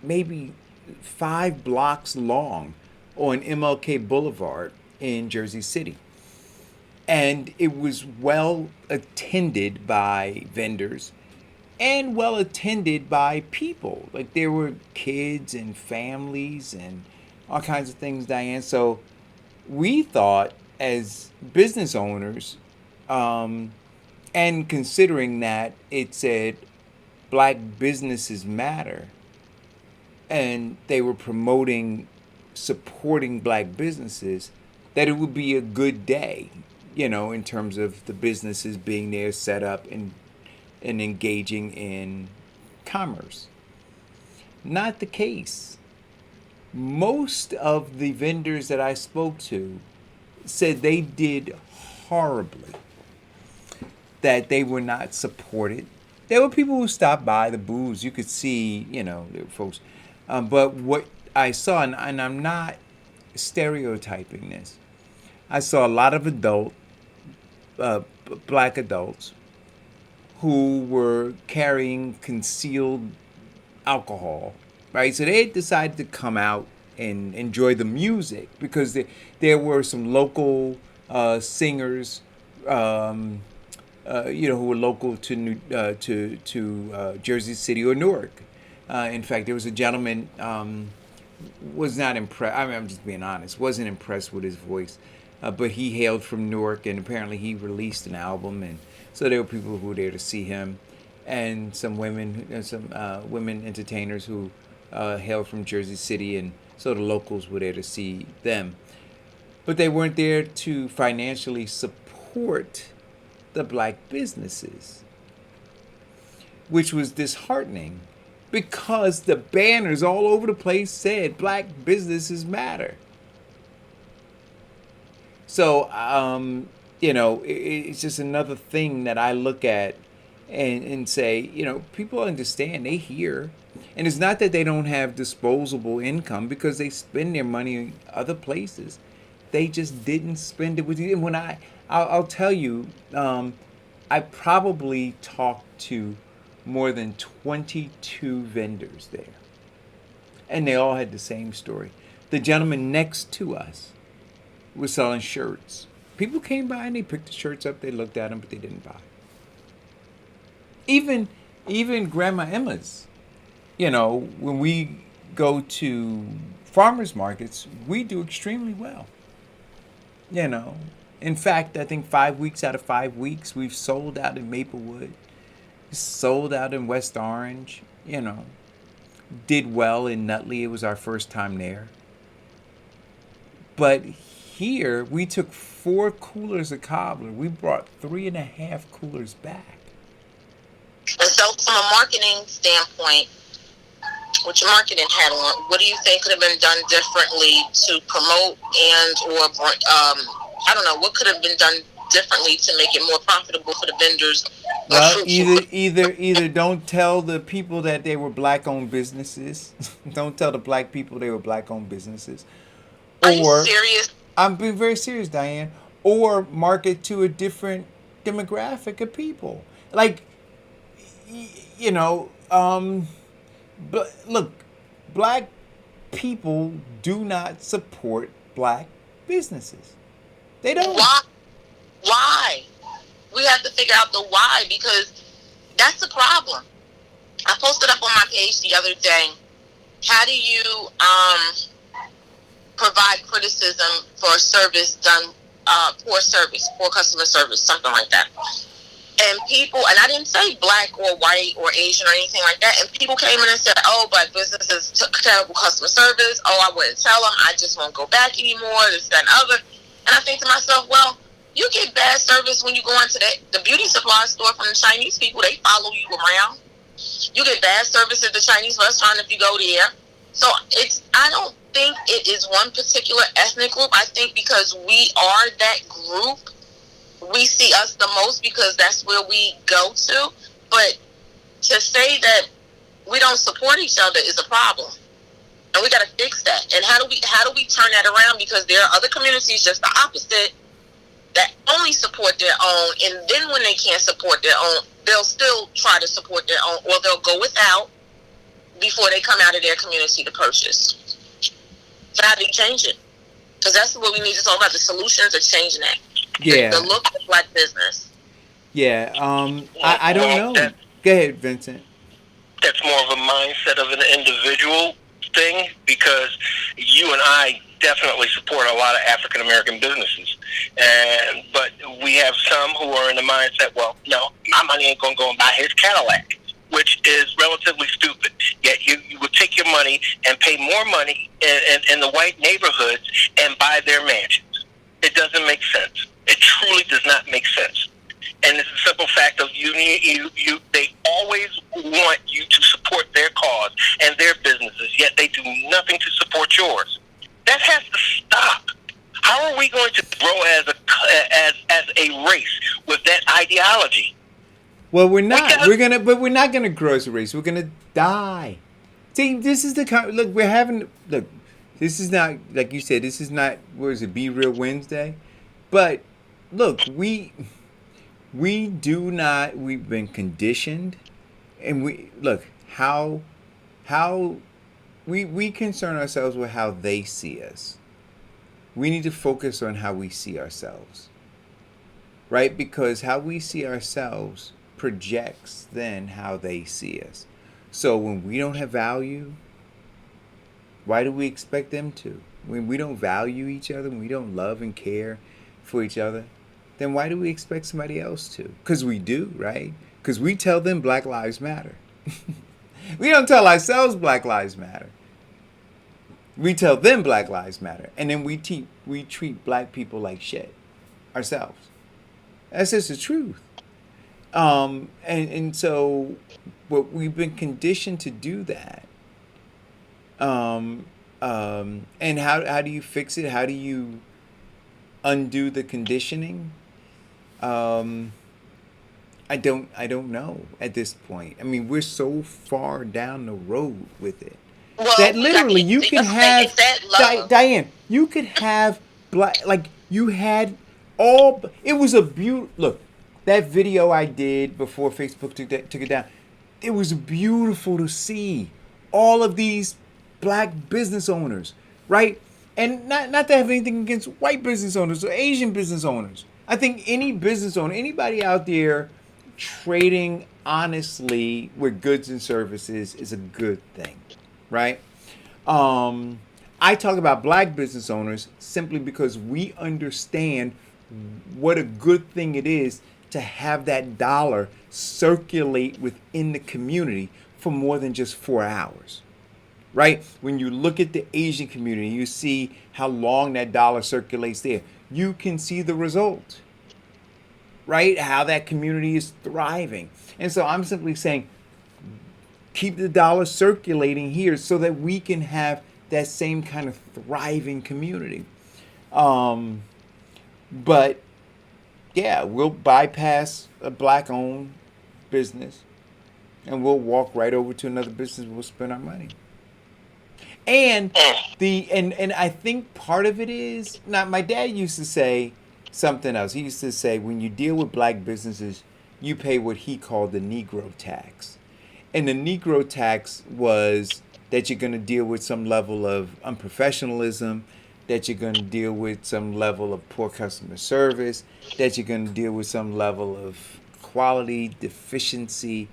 maybe 5 blocks long on MLK Boulevard in Jersey City. And it was well attended by vendors and well attended by people. Like, there were kids and families and all kinds of things, Diane. So we thought, as business owners, and considering that it said Black businesses matter, and they were supporting Black businesses, that it would be a good day, you know, in terms of the businesses being there, set up, and engaging in commerce. Not the case. Most of the vendors that I spoke to said they did horribly, that they were not supported. There were people who stopped by the booths. You could see, you know, there were folks. But what I saw, and I'm not stereotyping this, I saw a lot of Black adults who were carrying concealed alcohol, right? So they decided to come out and enjoy the music, because there were some local singers, who were local to Jersey City or Newark. In fact, there was a gentleman, was not impressed. I mean, I'm just being honest. Wasn't impressed with his voice, but he hailed from Newark, and apparently he released an album, and so there were people who were there to see him, and some women entertainers who hailed from Jersey City, and so the locals were there to see them, but they weren't there to financially support the Black businesses, which was disheartening, because the banners all over the place said Black businesses matter. So, it's just another thing that I look at and say, people understand, they hear. And it's not that they don't have disposable income, because they spend their money in other places. They just didn't spend it with you. And when I'll tell you, I probably talked to more than 22 vendors there. And they all had the same story. The gentleman next to us was selling shirts. People came by and they picked the shirts up, they looked at them, but they didn't buy. Even Grandma Emma's, when we go to farmers markets, we do extremely well. In fact, I think 5 weeks out of 5 weeks, we've sold out in Maplewood, sold out in West Orange, did well in Nutley. It was our first time there. But here, we took 4 coolers of cobbler. We brought 3.5 coolers back. And so, from a marketing standpoint, with your marketing hat on, what do you think could have been done differently to promote what could have been done differently to make it more profitable for the vendors? Well, either don't tell the people that they were Black-owned businesses. Don't tell the Black people they were Black-owned businesses. Are you serious? I'm being very serious, Diane. Or market to a different demographic of people. Like, but look, Black people do not support Black businesses. They don't. Why? We have to figure out the why, because that's the problem. I posted up on my page the other day, how do you provide criticism for a service done, poor customer service, something like that. And people, and I didn't say Black or white or Asian or anything like that, and people came in and said, Black businesses took terrible customer service, I wouldn't tell them, I just won't go back anymore, this, that, and other. And I think to myself, well, You get bad service when you go into the beauty supply store from the Chinese people. They follow you around. You get bad service at the Chinese restaurant if you go there. So I don't think it is one particular ethnic group. I think because we are that group, we see us the most because that's where we go to. But to say that we don't support each other is a problem. And we got to fix that. And how do we turn that around? Because there are other communities just the opposite that only support their own, and then when they can't support their own, they'll still try to support their own, or they'll go without before they come out of their community to purchase. So how do you change it? Because that's what we need to talk about. The solutions are changing that. Yeah. The look of black business. Yeah. I don't know. Go ahead, Vincent. That's more of a mindset of an individual thing, because you and I definitely support a lot of African American businesses, but we have some who are in the mindset, well, no, my money ain't gonna go and buy his Cadillac, which is relatively stupid. Yet you would take your money and pay more money in the white neighborhoods and buy their mansions. It doesn't make sense. It truly does not make sense. And it's a simple fact of they always want you to support their cause and their businesses, yet they do nothing to support yours. That has to stop. How are we going to grow as a race with that ideology? Well, we're not. We're not gonna grow as a race. We're gonna die. See, this is the look. We're having look. This is not, like you said. This is not. What is it? Be Real Wednesday. But look, we do not. We've been conditioned, and we look how we concern ourselves with how they see us. We need to focus on how we see ourselves, right? Because how we see ourselves projects then how they see us. So when we don't have value, why do we expect them to? When we don't value each other, when we don't love and care for each other, then why do we expect somebody else to? Because we do, right? Because we tell them Black Lives Matter. We don't tell ourselves Black Lives Matter. We tell them Black Lives Matter. And then we treat black people like shit ourselves. That's just the truth. And so but we've been conditioned to do that. And how do you fix it? How do you undo the conditioning? I don't know at this point. I mean, we're so far down the road with it that literally you can have Diane. You could have black, like you had all. It was a beautiful look. That video I did before Facebook took it down. It was beautiful to see all of these black business owners, right? And not to have anything against white business owners or Asian business owners. I think any business owner, anybody out there trading honestly with goods and services is a good thing, right? I talk about black business owners simply because we understand what a good thing it is to have that dollar circulate within the community for more than just 4 hours. Right? When you look at the Asian community, you see how long that dollar circulates there. You can see the result, right? How that community is thriving. And so I'm simply saying, keep the dollar circulating here so that we can have that same kind of thriving community. But yeah, we'll bypass a black-owned business and we'll walk right over to another business. We'll spend our money. And and I think part of it is, now my dad used to say something else. He used to say, when you deal with black businesses, you pay what he called the Negro tax. And the Negro tax was that you're going to deal with some level of unprofessionalism, that you're going to deal with some level of poor customer service, that you're going to deal with some level of quality deficiency.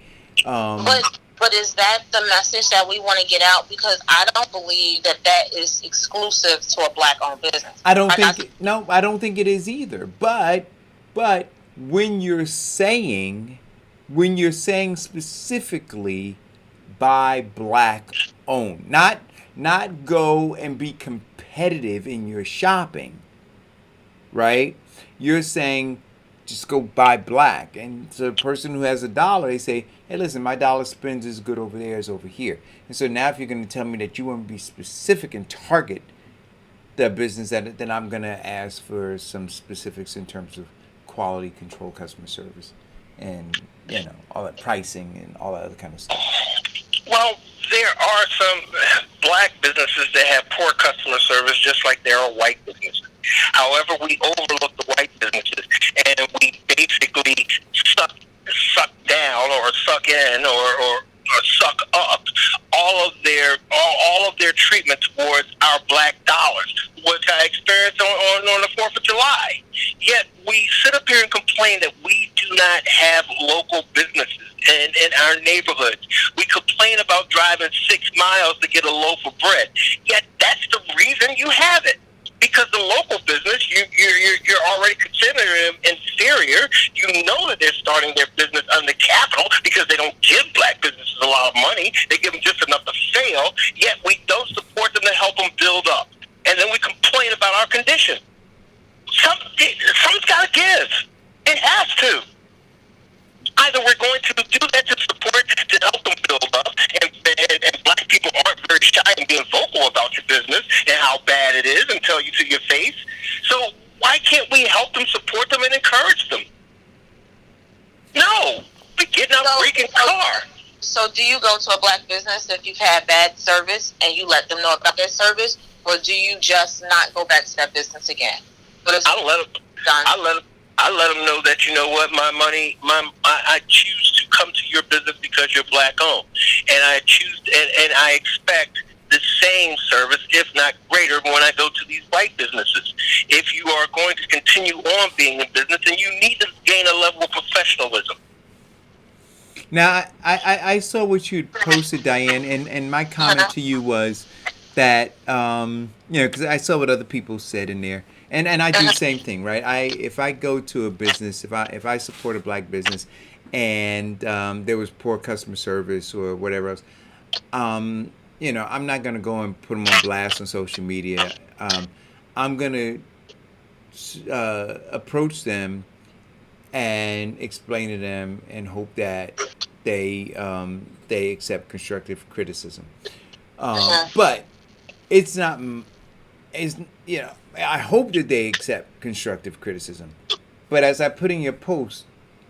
But is that the message that we want to get out? Because I don't believe that is exclusive to a black-owned business. I don't think it is either. But when you're saying specifically by black-owned, not go and be competitive in your shopping, right? You're saying just go buy black. And so the person who has $1, they say, hey, listen, my dollar spends as good over there as over here. And so now if you're going to tell me that you want to be specific and target the business, then I'm going to ask for some specifics in terms of quality control, customer service, and, all that pricing and all that other kind of stuff. Well, there are some black businesses that have poor customer service, just like there are white businesses. However, we overlook the white businesses, and we basically suck down or suck in or suck up all of their treatment towards our black dollars, which I experienced on the 4th of July. Yet we sit up here and complain that we do not have local businesses in our neighborhoods. We complain about driving 6 miles to get a loaf of bread. Yet that's the reason you have it. Because the local business, you're already considering them inferior. You know that they're starting their business under capital because they don't give black businesses a lot of money. They give them just enough to fail. Yet we don't support them to help them build up. And then we complain about our condition. Something's got to give. It has to. Either we're going to do that to support, to help them build up, and black people aren't very shy in being vocal about your business and how bad it is and tell you to your face. So why can't we help them, support them, and encourage them? No, we get in a freaking car. So do you go to a black business if you've had bad service and you let them know about their service, or do you just not go back to that business again? I let them know that, you know what, I choose to come to your business because you're black owned, and I choose and I expect the same service, if not greater, when I go to these white businesses. If you are going to continue on being in business, then you need to gain a level of professionalism. Now, I saw what you posted, Diane, and my comment to you was that, because I saw what other people said in there. And I do the same thing, right? If I go to a business, if I support a black business, and there was poor customer service or whatever else, I'm not gonna go and put them on blast on social media. I'm gonna approach them and explain to them and hope that they accept constructive criticism. But it's not. I hope that they accept constructive criticism. But as I put in your post,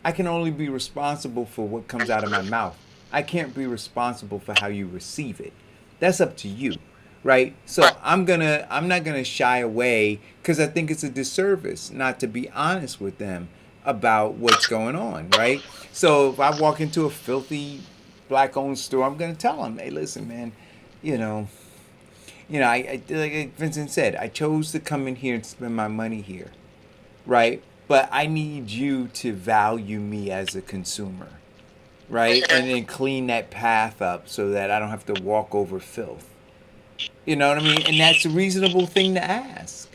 I can only be responsible for what comes out of my mouth. I can't be responsible for how you receive it. That's up to you, right? So I'm not gonna shy away because I think it's a disservice not to be honest with them about what's going on, right? So if I walk into a filthy black-owned store, I'm gonna tell them, hey, listen, man, I like Vincent said, I chose to come in here and spend my money here, right? But I need you to value me as a consumer, right? And then clean that path up so that I don't have to walk over filth. You know what I mean? And that's a reasonable thing to ask,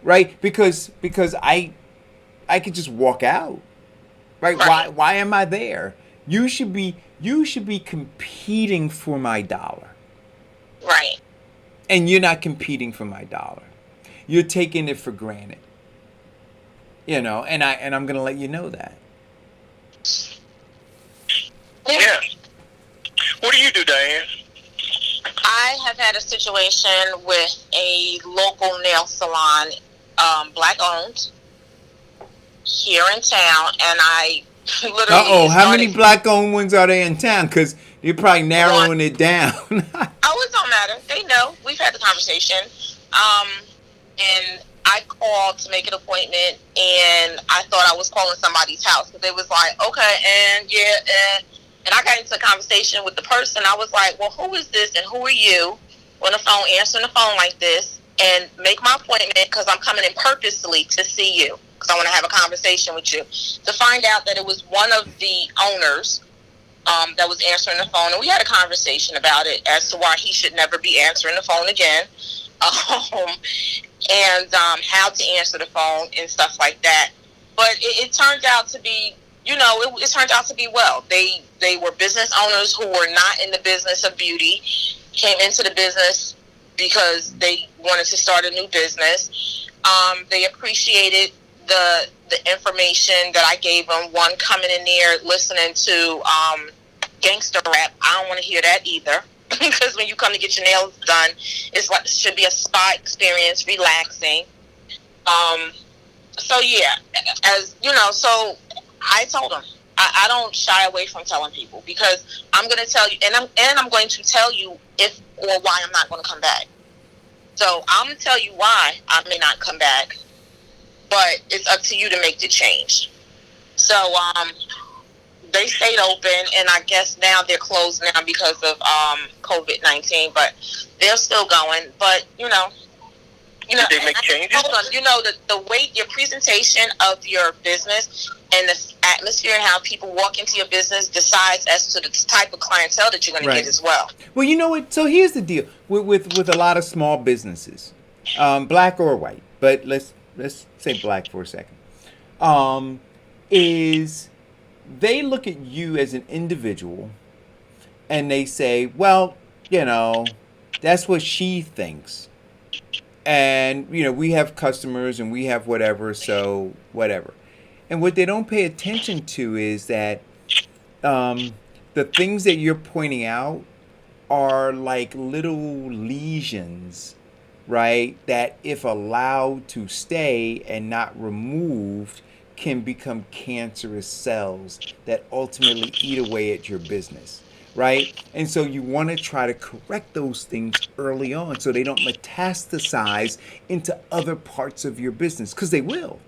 right? Because I could just walk out, right? Why am I there? You should be competing for my dollar, Right. and you're not competing for my dollar. You're taking it for granted. And I'm gonna let you know that. Yeah. What do you do, Diane? I have had a situation with a local nail salon, black owned, here in town, and I literally. How many black-owned ones are there in town? Because you're probably narrowing it down. It don't matter. They know. We've had the conversation. And I called to make an appointment, and I thought I was calling somebody's house because they was like, okay, and I got into a conversation with the person. I was like, well, who is this and who are you? On the phone, answering the phone like this, and make my appointment because I'm coming in purposely to see you because I want to have a conversation with you. To find out that it was one of the owners that was answering the phone, and we had a conversation about it as to why he should never be answering the phone again, and how to answer the phone and stuff like that. But it turned out to be, it turned out to be well. They were business owners who were not in the business of beauty, came into the business because they wanted to start a new business. They appreciated the information that I gave them. One coming in there listening to gangster rap. I don't want to hear that either. Because when you come to get your nails done, it's like it should be a spa experience, relaxing. So yeah, as you know, so I told them I don't shy away from telling people, because I'm going to tell you, and I'm going to tell you if or why I'm not going to come back. So I'm going to tell you why I may not come back, but it's up to you to make the change. So they stayed open, and I guess now they're closed now because of COVID-19, but they're still going. But you know, Did they make changes? Hold on, you know, the way your presentation of your business and the atmosphere and how people walk into your business decides as to the type of clientele that you're going to get as well. Well, you know what? So here's the deal with a lot of small businesses, black or white, but let's say black for a second, is they look at you as an individual and they say, well, you know, that's what she thinks. And, you know, we have customers and we have whatever, so whatever. And what they don't pay attention to is that the things that you're pointing out are like little lesions, right? That if allowed to stay and not removed, can become cancerous cells that ultimately eat away at your business, right? And so you want to try to correct those things early on so they don't metastasize into other parts of your business, because they will,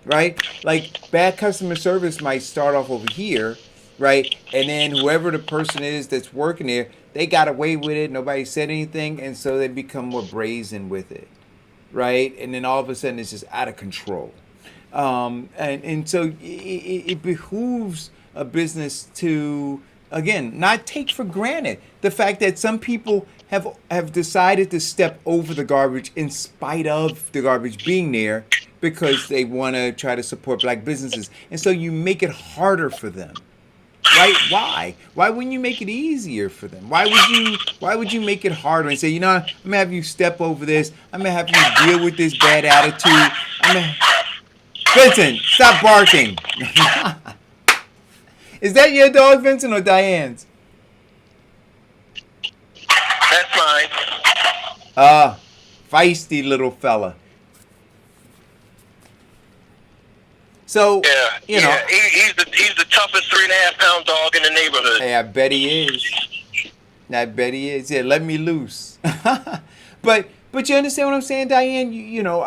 right? Like bad customer service might start off over here, right? And then whoever the person is that's working there, they got away with it, nobody said anything, and so they become more brazen with it, right? And then all of a sudden it's just out of control. And so it behooves a business to, again, not take for granted the fact that some people have decided to step over the garbage in spite of the garbage being there, because they want to try to support black businesses. And so you make it harder for them. Right? Why? Why wouldn't you make it easier for them? Why would you make it harder and say, you know, I'm gonna have you step over this, I'm gonna have you deal with this bad attitude. Vincent, stop barking. Is that your dog, Vincent, or Diane's? That's mine. Feisty little fella. So, you know. He's the toughest 3.5-pound dog in the neighborhood. Hey, I bet he is. Yeah, let me loose. But you understand what I'm saying, Diane? You know,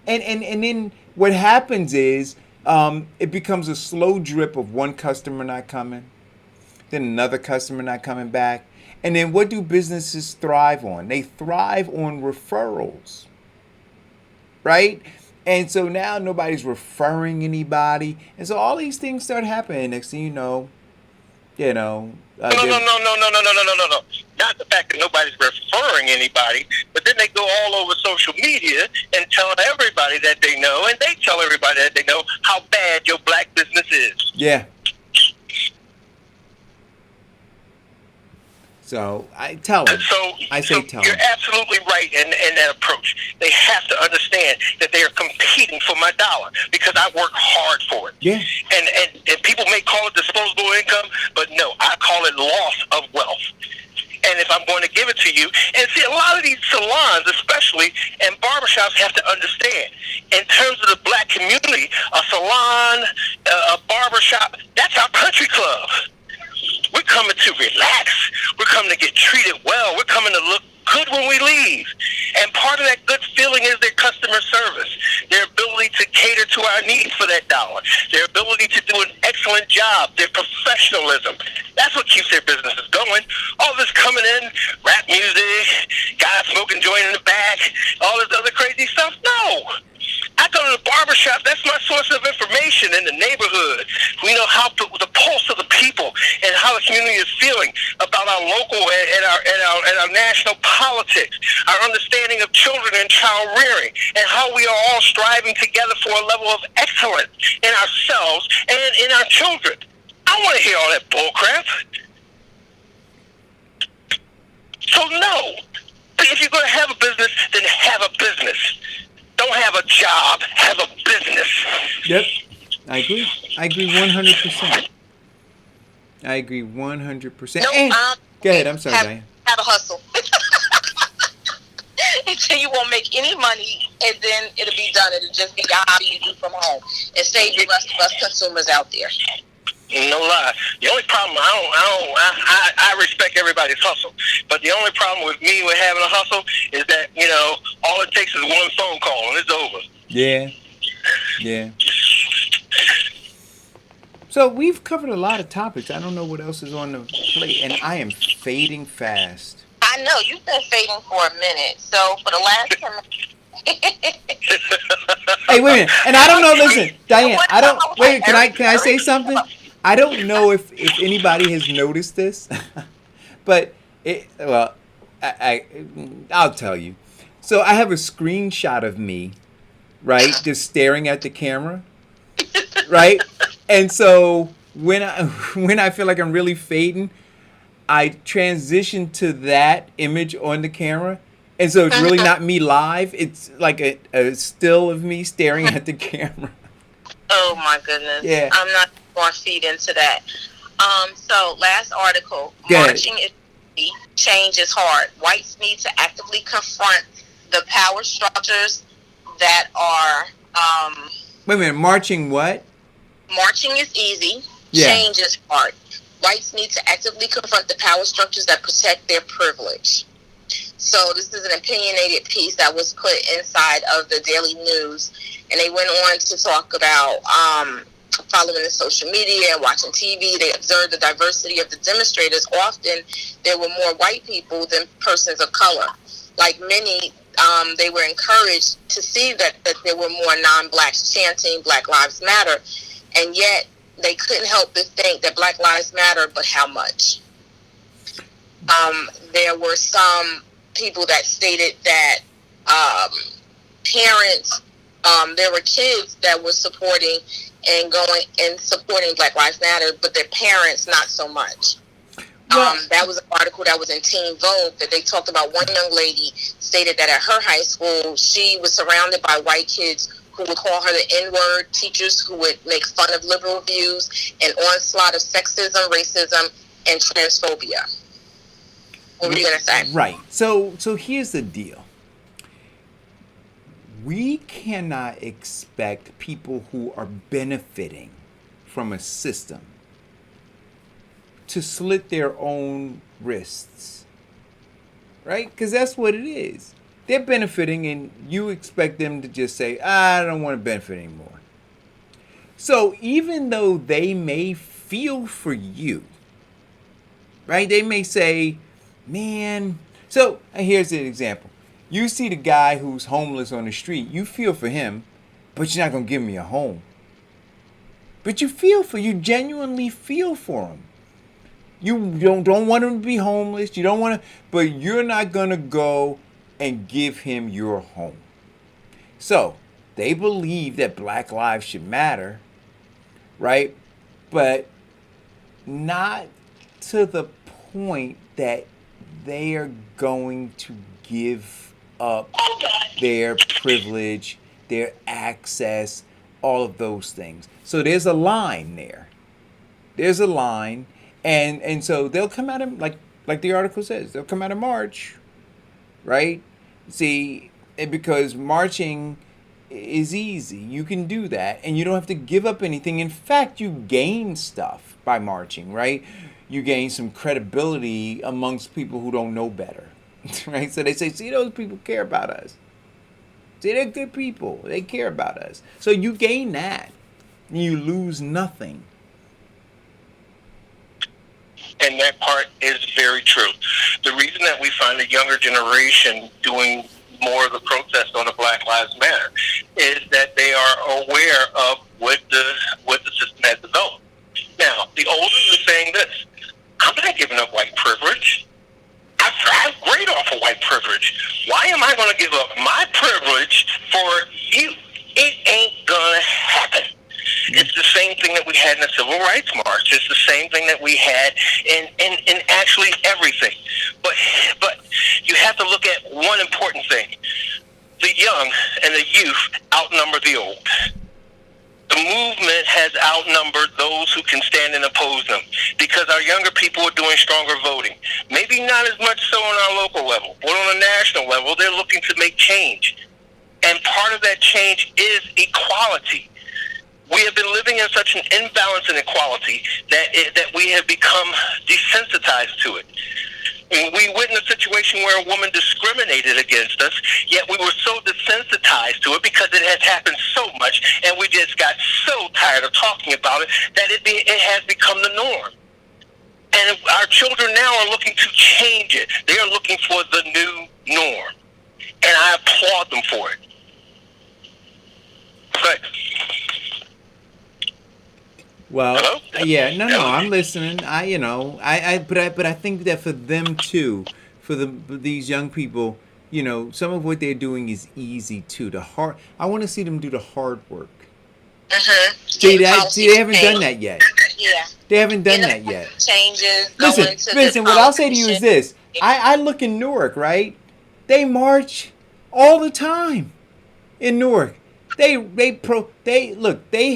and then what happens is it becomes a slow drip of one customer not coming, then another customer not coming back. And then what do businesses thrive on? They thrive on referrals, right? And so now nobody's referring anybody. And so all these things start happening. Next thing you know. No. Not the fact that nobody's referring anybody, but then they go all over social media and tell everybody that they know, and they tell everybody that they know how bad your black business is. Yeah. So I tell them. You're absolutely right in that approach. They have to understand that they are competing for my dollar because I work hard for it. Yeah. And people may call it disposable income, but no, I call it loss of wealth. And if I'm going to give it to you, and see, a lot of these salons, especially, and barbershops have to understand, in terms of the black community, a salon, a barbershop, that's our country club. We're coming to relax. We're coming to get treated well. We're coming to look good when we leave. And part of that good feeling is their customer service, their ability to cater to our needs for that dollar, their ability to do an excellent job, their professionalism. That's what keeps their businesses going. All this coming in, rap music, guys smoking joint in the back, all this other crazy stuff. No. I go to the barbershop. That's my source of information in the neighborhood. We know how the pulse of the people and how the community is feeling about our local and our national politics, our understanding of children and child rearing, and how we are all striving together for a level of excellence in ourselves and in our children. I don't want to hear all that bull crap. So no. If you're going to have a business, then have a business. Don't have a job, have a business. business. Yep. I agree 100%. I agree 100%. No, And go ahead. I'm sorry, Diane. have a hustle. Until you won't make any money, and then it'll be done. It'll just be a hobby you do from home, and save the rest of us consumers out there. No lie. The only problem, I respect everybody's hustle, but the only problem with me with having a hustle is that, you know, all it takes is one phone call and it's over. Yeah. Yeah. So we've covered a lot of topics. I don't know what else is on the plate, and I am fading fast. I know you've been fading for a minute, so for the last 10 minutes. Hey, wait a minute. And I don't know, listen, Diane, I don't, wait, can I say something? I don't know if anybody has noticed this, but I'll tell you. So I have a screenshot of me, right, just staring at the camera, right? And so when I feel like I'm really fading, I transition to that image on the camera. And so it's really not me live. It's like a still of me staring at the camera. Oh my goodness. Yeah. I'm not going to feed into that. So last article, Go ahead. marching is easy, change is hard. Whites need to actively confront the power structures that are Wait a minute, marching what? marching is easy, Yeah. change is hard. Whites need to actively confront the power structures that protect their privilege. So this is an opinionated piece that was put inside of the Daily News, and they went on to talk about following the social media and watching TV. They observed the diversity of the demonstrators. Often there were more white people than persons of color. Like many, they were encouraged to see that there were more non-blacks chanting Black Lives Matter, and yet they couldn't help but think that Black Lives Matter, but how much? There were some people that stated that parents, there were kids that were supporting and going and supporting Black Lives Matter, but their parents not so much. That was an article that was in Teen Vogue that they talked about. One young lady stated that at her high school, she was surrounded by white kids who would call her the N-word, teachers who would make fun of liberal views, and onslaught of sexism, racism, and transphobia. What were you going to say? Right. So here's the deal. We cannot expect people who are benefiting from a system to slit their own wrists. Right? Because that's what it is. They're benefiting, and you expect them to just say, I don't want to benefit anymore. So even though they may feel for you, right? They may say, man. So here's an example. You see the guy who's homeless on the street. You feel for him, but you're not going to give him a home. But you genuinely feel for him. You don't want him to be homeless. You don't want to, but you're not going to go and give him your home. So they believe that Black lives should matter, right? But not to the point that they are going to give up their privilege, their access, all of those things. So there's a line there. There's a line, and so they'll come out of, like the article says, they'll come out of March, right? See, because marching is easy. You can do that, and you don't have to give up anything. In fact, you gain stuff by marching, right? You gain some credibility amongst people who don't know better, right? So they say, see, those people care about us. See, they're good people. They care about us. So you gain that, and you lose nothing. And that part is very true. The reason that we find the younger generation doing more of the protest on the Black Lives Matter is that they are aware of what the system has developed. Now, the olders are saying this: I'm not giving up white privilege. I thrive great off of white privilege. Why am I going to give up my privilege for you? It ain't going to happen. It's the same thing that we had in the Civil Rights March. It's the same thing that we had in actually everything. But you have to look at one important thing. The young and the youth outnumber the old. the movement has outnumbered those who can stand and oppose them, because our younger people are doing stronger voting. Maybe not as much so on our local level, but on a national level, they're looking to make change. And part of that change is equality. We have been living in such an imbalance in equality that we have become desensitized to it. We witnessed a situation where a woman discriminated against us, yet we were so desensitized to it because it has happened so much, and we just got so tired of talking about it that it has become the norm. And our children now are looking to change it. They are looking for the new norm. And I applaud them for it. But Well, hello? yeah, no, I'm listening. But I think that for them too, for these young people, some of what they're doing is easy too. I want to see them do the hard work. They haven't done that yet. Yeah. They haven't done that yet. Changes. Listen, Vincent, what I'll say to you is this. I look in Newark, right? They march all the time in Newark. They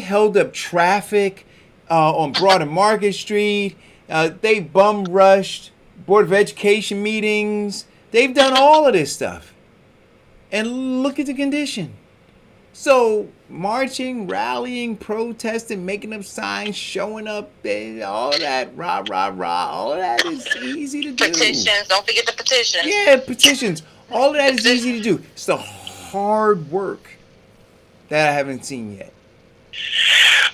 held up traffic on Broad and Market Street. They bum rushed Board of Education meetings. They've done all of this stuff. And look at the condition. So marching, rallying, protesting, making up signs, showing up, all of that, rah, rah, rah, all of that is easy to do. Petitions. Don't forget the petitions. Yeah, petitions. All of that is easy to do. It's the hard work that I haven't seen yet.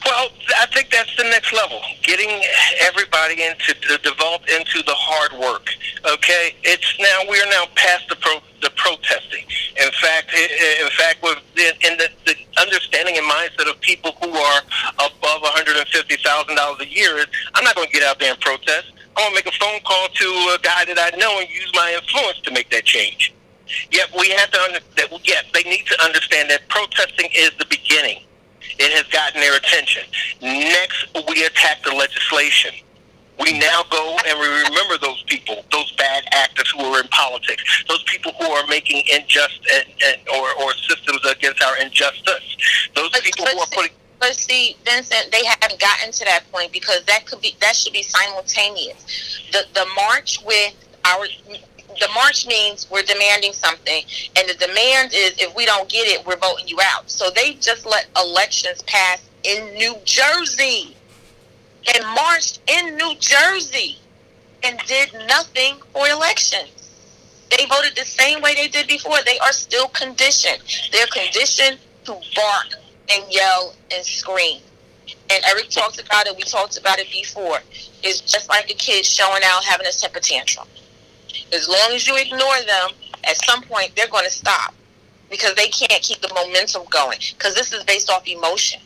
Well, I think that's the next level. Getting everybody to develop into the hard work. Okay, we are now past the protesting. In fact, in the understanding and mindset of people who are above $150,000 a year is, I'm not going to get out there and protest. I'm going to make a phone call to a guy that I know and use my influence to make that change. Yet we have to they need to understand that protesting is the beginning. It has gotten their attention. Next, we attack the legislation. We now go and we remember those people, those bad actors who are in politics, those people who are making unjust or systems against our injustice, those people who are putting. But see, Vincent, they haven't gotten to that point because that should be simultaneous. The march means we're demanding something, and the demand is if we don't get it, we're voting you out. So they just let elections pass in New Jersey and marched in New Jersey and did nothing for elections. They voted the same way they did before. They are still conditioned. They're conditioned to bark and yell and scream. And Eric talked about it. We talked about it before. It's just like a kid showing out, having a temper tantrum. As long as you ignore them, at some point they're going to stop because they can't keep the momentum going. Because this is based off emotion.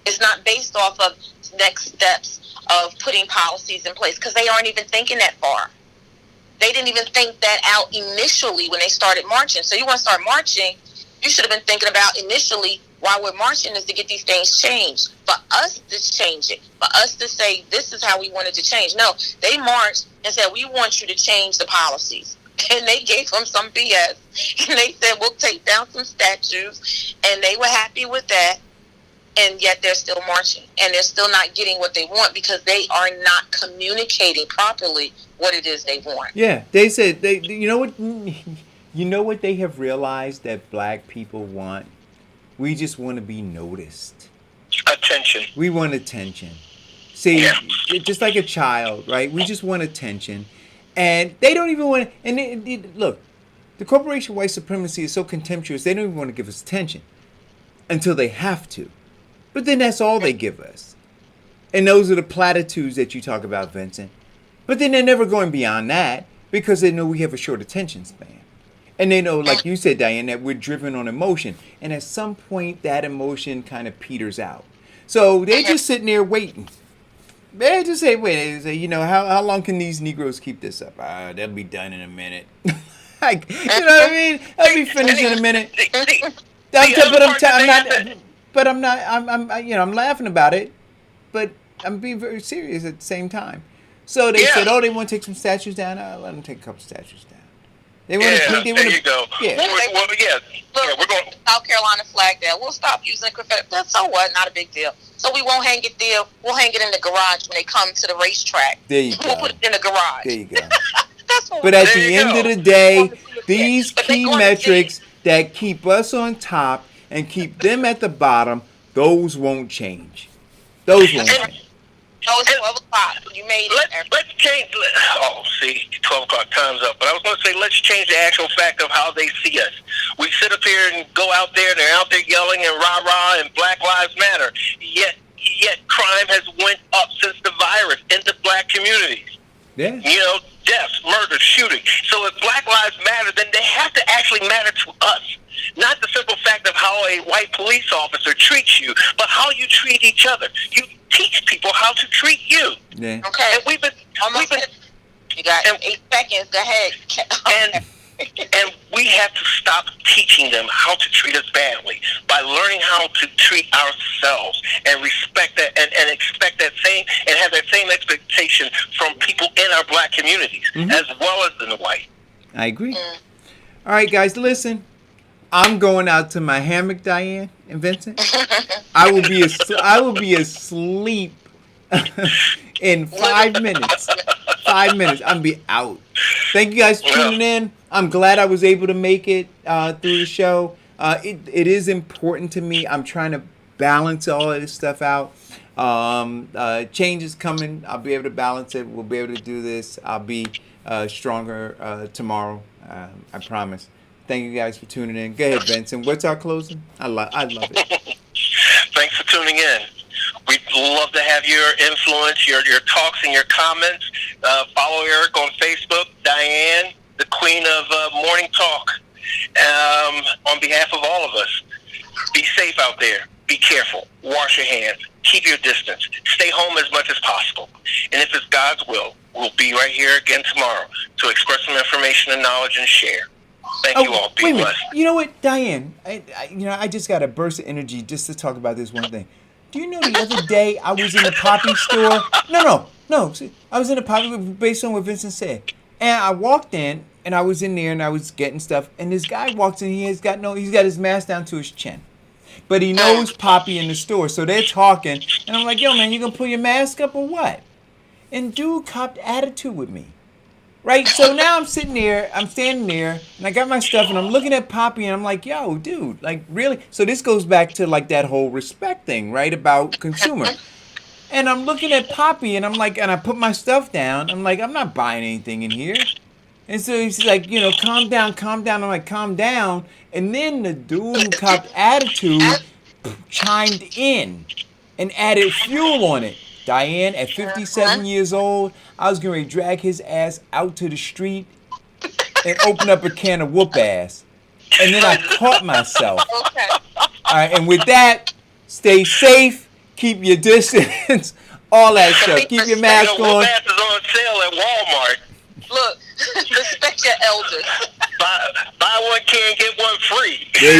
It's not based off of next steps of putting policies in place because they aren't even thinking that far. They didn't even think that out initially when they started marching. So you want to start marching, you should have been thinking about initially why we're marching is to get these things changed. For us to change it. For us to say this is how we wanted to change. No, they marched and said we want you to change the policies. And they gave them some BS. And they said we'll take down some statues. And they were happy with that. And yet they're still marching. And they're still not getting what they want because they are not communicating properly what it is they want. Yeah, they said, you know what they have realized that black people want? We just want to be noticed. Attention. We want attention. See, just like a child, right? We just want attention. And they don't even want to, and look, the corporation white supremacy is so contemptuous, they don't even want to give us attention until they have to. But then that's all they give us. And those are the platitudes that you talk about, Vincent. But then they're never going beyond that because they know we have a short attention span. And they know, like you said, Diane, that we're driven on emotion. And at some point, that emotion kind of peters out. So they're just sitting there waiting. They just say, wait, they say, how long can these Negroes keep this up? They'll be done in a minute. Like, you know what I mean? They'll be finished in a minute. I'm laughing about it, but I'm being very serious at the same time. So they said, they want to take some statues down. Let them take a couple statues down. They want to paint. They want there you to. go. Yeah. Well, Look, we're going. South Carolina flag there. We'll stop using Confederate. That's so what? Not a big deal. So we won't hang it there. We'll hang it in the garage when they come to the racetrack. There you We'll go. put it in the garage. There you go. That's what But at There the you end go. of the day, But these they key gonna metrics that keep us on top and keep them at the bottom, those won't change. Those won't change. No, it's 12 o'clock. You made it. Let's change. Oh, see, 12 o'clock time's up. But I was going to say, let's change the actual fact of how they see us. We sit up here and go out there, and they're out there yelling and rah-rah and Black Lives Matter. Yet crime has went up since the virus in the black communities. Yeah. You know, deaths, murders, shooting. So if Black Lives Matter, then they have to actually matter to us. Not the simple fact of how a white police officer treats you, but how you treat each other. You teach people how to treat you. Yeah. Okay. And we've been You got 8 seconds. Go ahead. and we have to stop teaching them how to treat us badly by learning how to treat ourselves and respect that and expect that same and have that same expectation from people in our black communities as well as in the white. I agree. All right, guys, listen. I'm going out to my hammock, Diane and Vincent. I will be asleep in 5 minutes. 5 minutes. I'm gonna be out. Thank you guys for tuning in. I'm glad I was able to make it through the show. It is important to me. I'm trying to balance all of this stuff out. Change is coming. I'll be able to balance it. We'll be able to do this. I'll be stronger tomorrow. I promise. Thank you guys for tuning in. Go ahead, Vincent. What's our closing? I love it. Thanks for tuning in. We'd love to have your influence, your talks and your comments. Follow Eric on Facebook, Diane, the queen of Morning Talk. On behalf of all of us, be safe out there. Be careful. Wash your hands. Keep your distance. Stay home as much as possible. And if it's God's will, we'll be right here again tomorrow to express some information and knowledge and share. Thank you all. Be wait a minute. blessed. You know what, Diane? I just got a burst of energy just to talk about this one thing. Do you know the other day I was in the poppy store? No. See, I was in the poppy based on what Vincent said, and I walked in and I was in there and I was getting stuff, and this guy walks in. He's got his mask down to his chin, but he knows Poppy in the store, so they're talking, and I'm like, yo, man, you gonna pull your mask up or what? And dude copped attitude with me. Right, so now I'm standing there, and I got my stuff, and I'm looking at Poppy, and I'm like, yo, dude, like, really? So this goes back to, like, that whole respect thing, right, about consumer. And I'm looking at Poppy, and I'm like, and I put my stuff down. I'm like, I'm not buying anything in here. And so he's like, calm down. I'm like, calm down. And then the dude who copped attitude chimed in and added fuel on it. Diane, at 57 years old, I was going to drag his ass out to the street and open up a can of whoop ass. And then I caught myself. Okay. All right, and with that, stay safe, keep your distance, all that stuff. Keep your mask on. Whoop ass is on sale at Walmart. Look, respect your elders. Buy one can, get one free. There you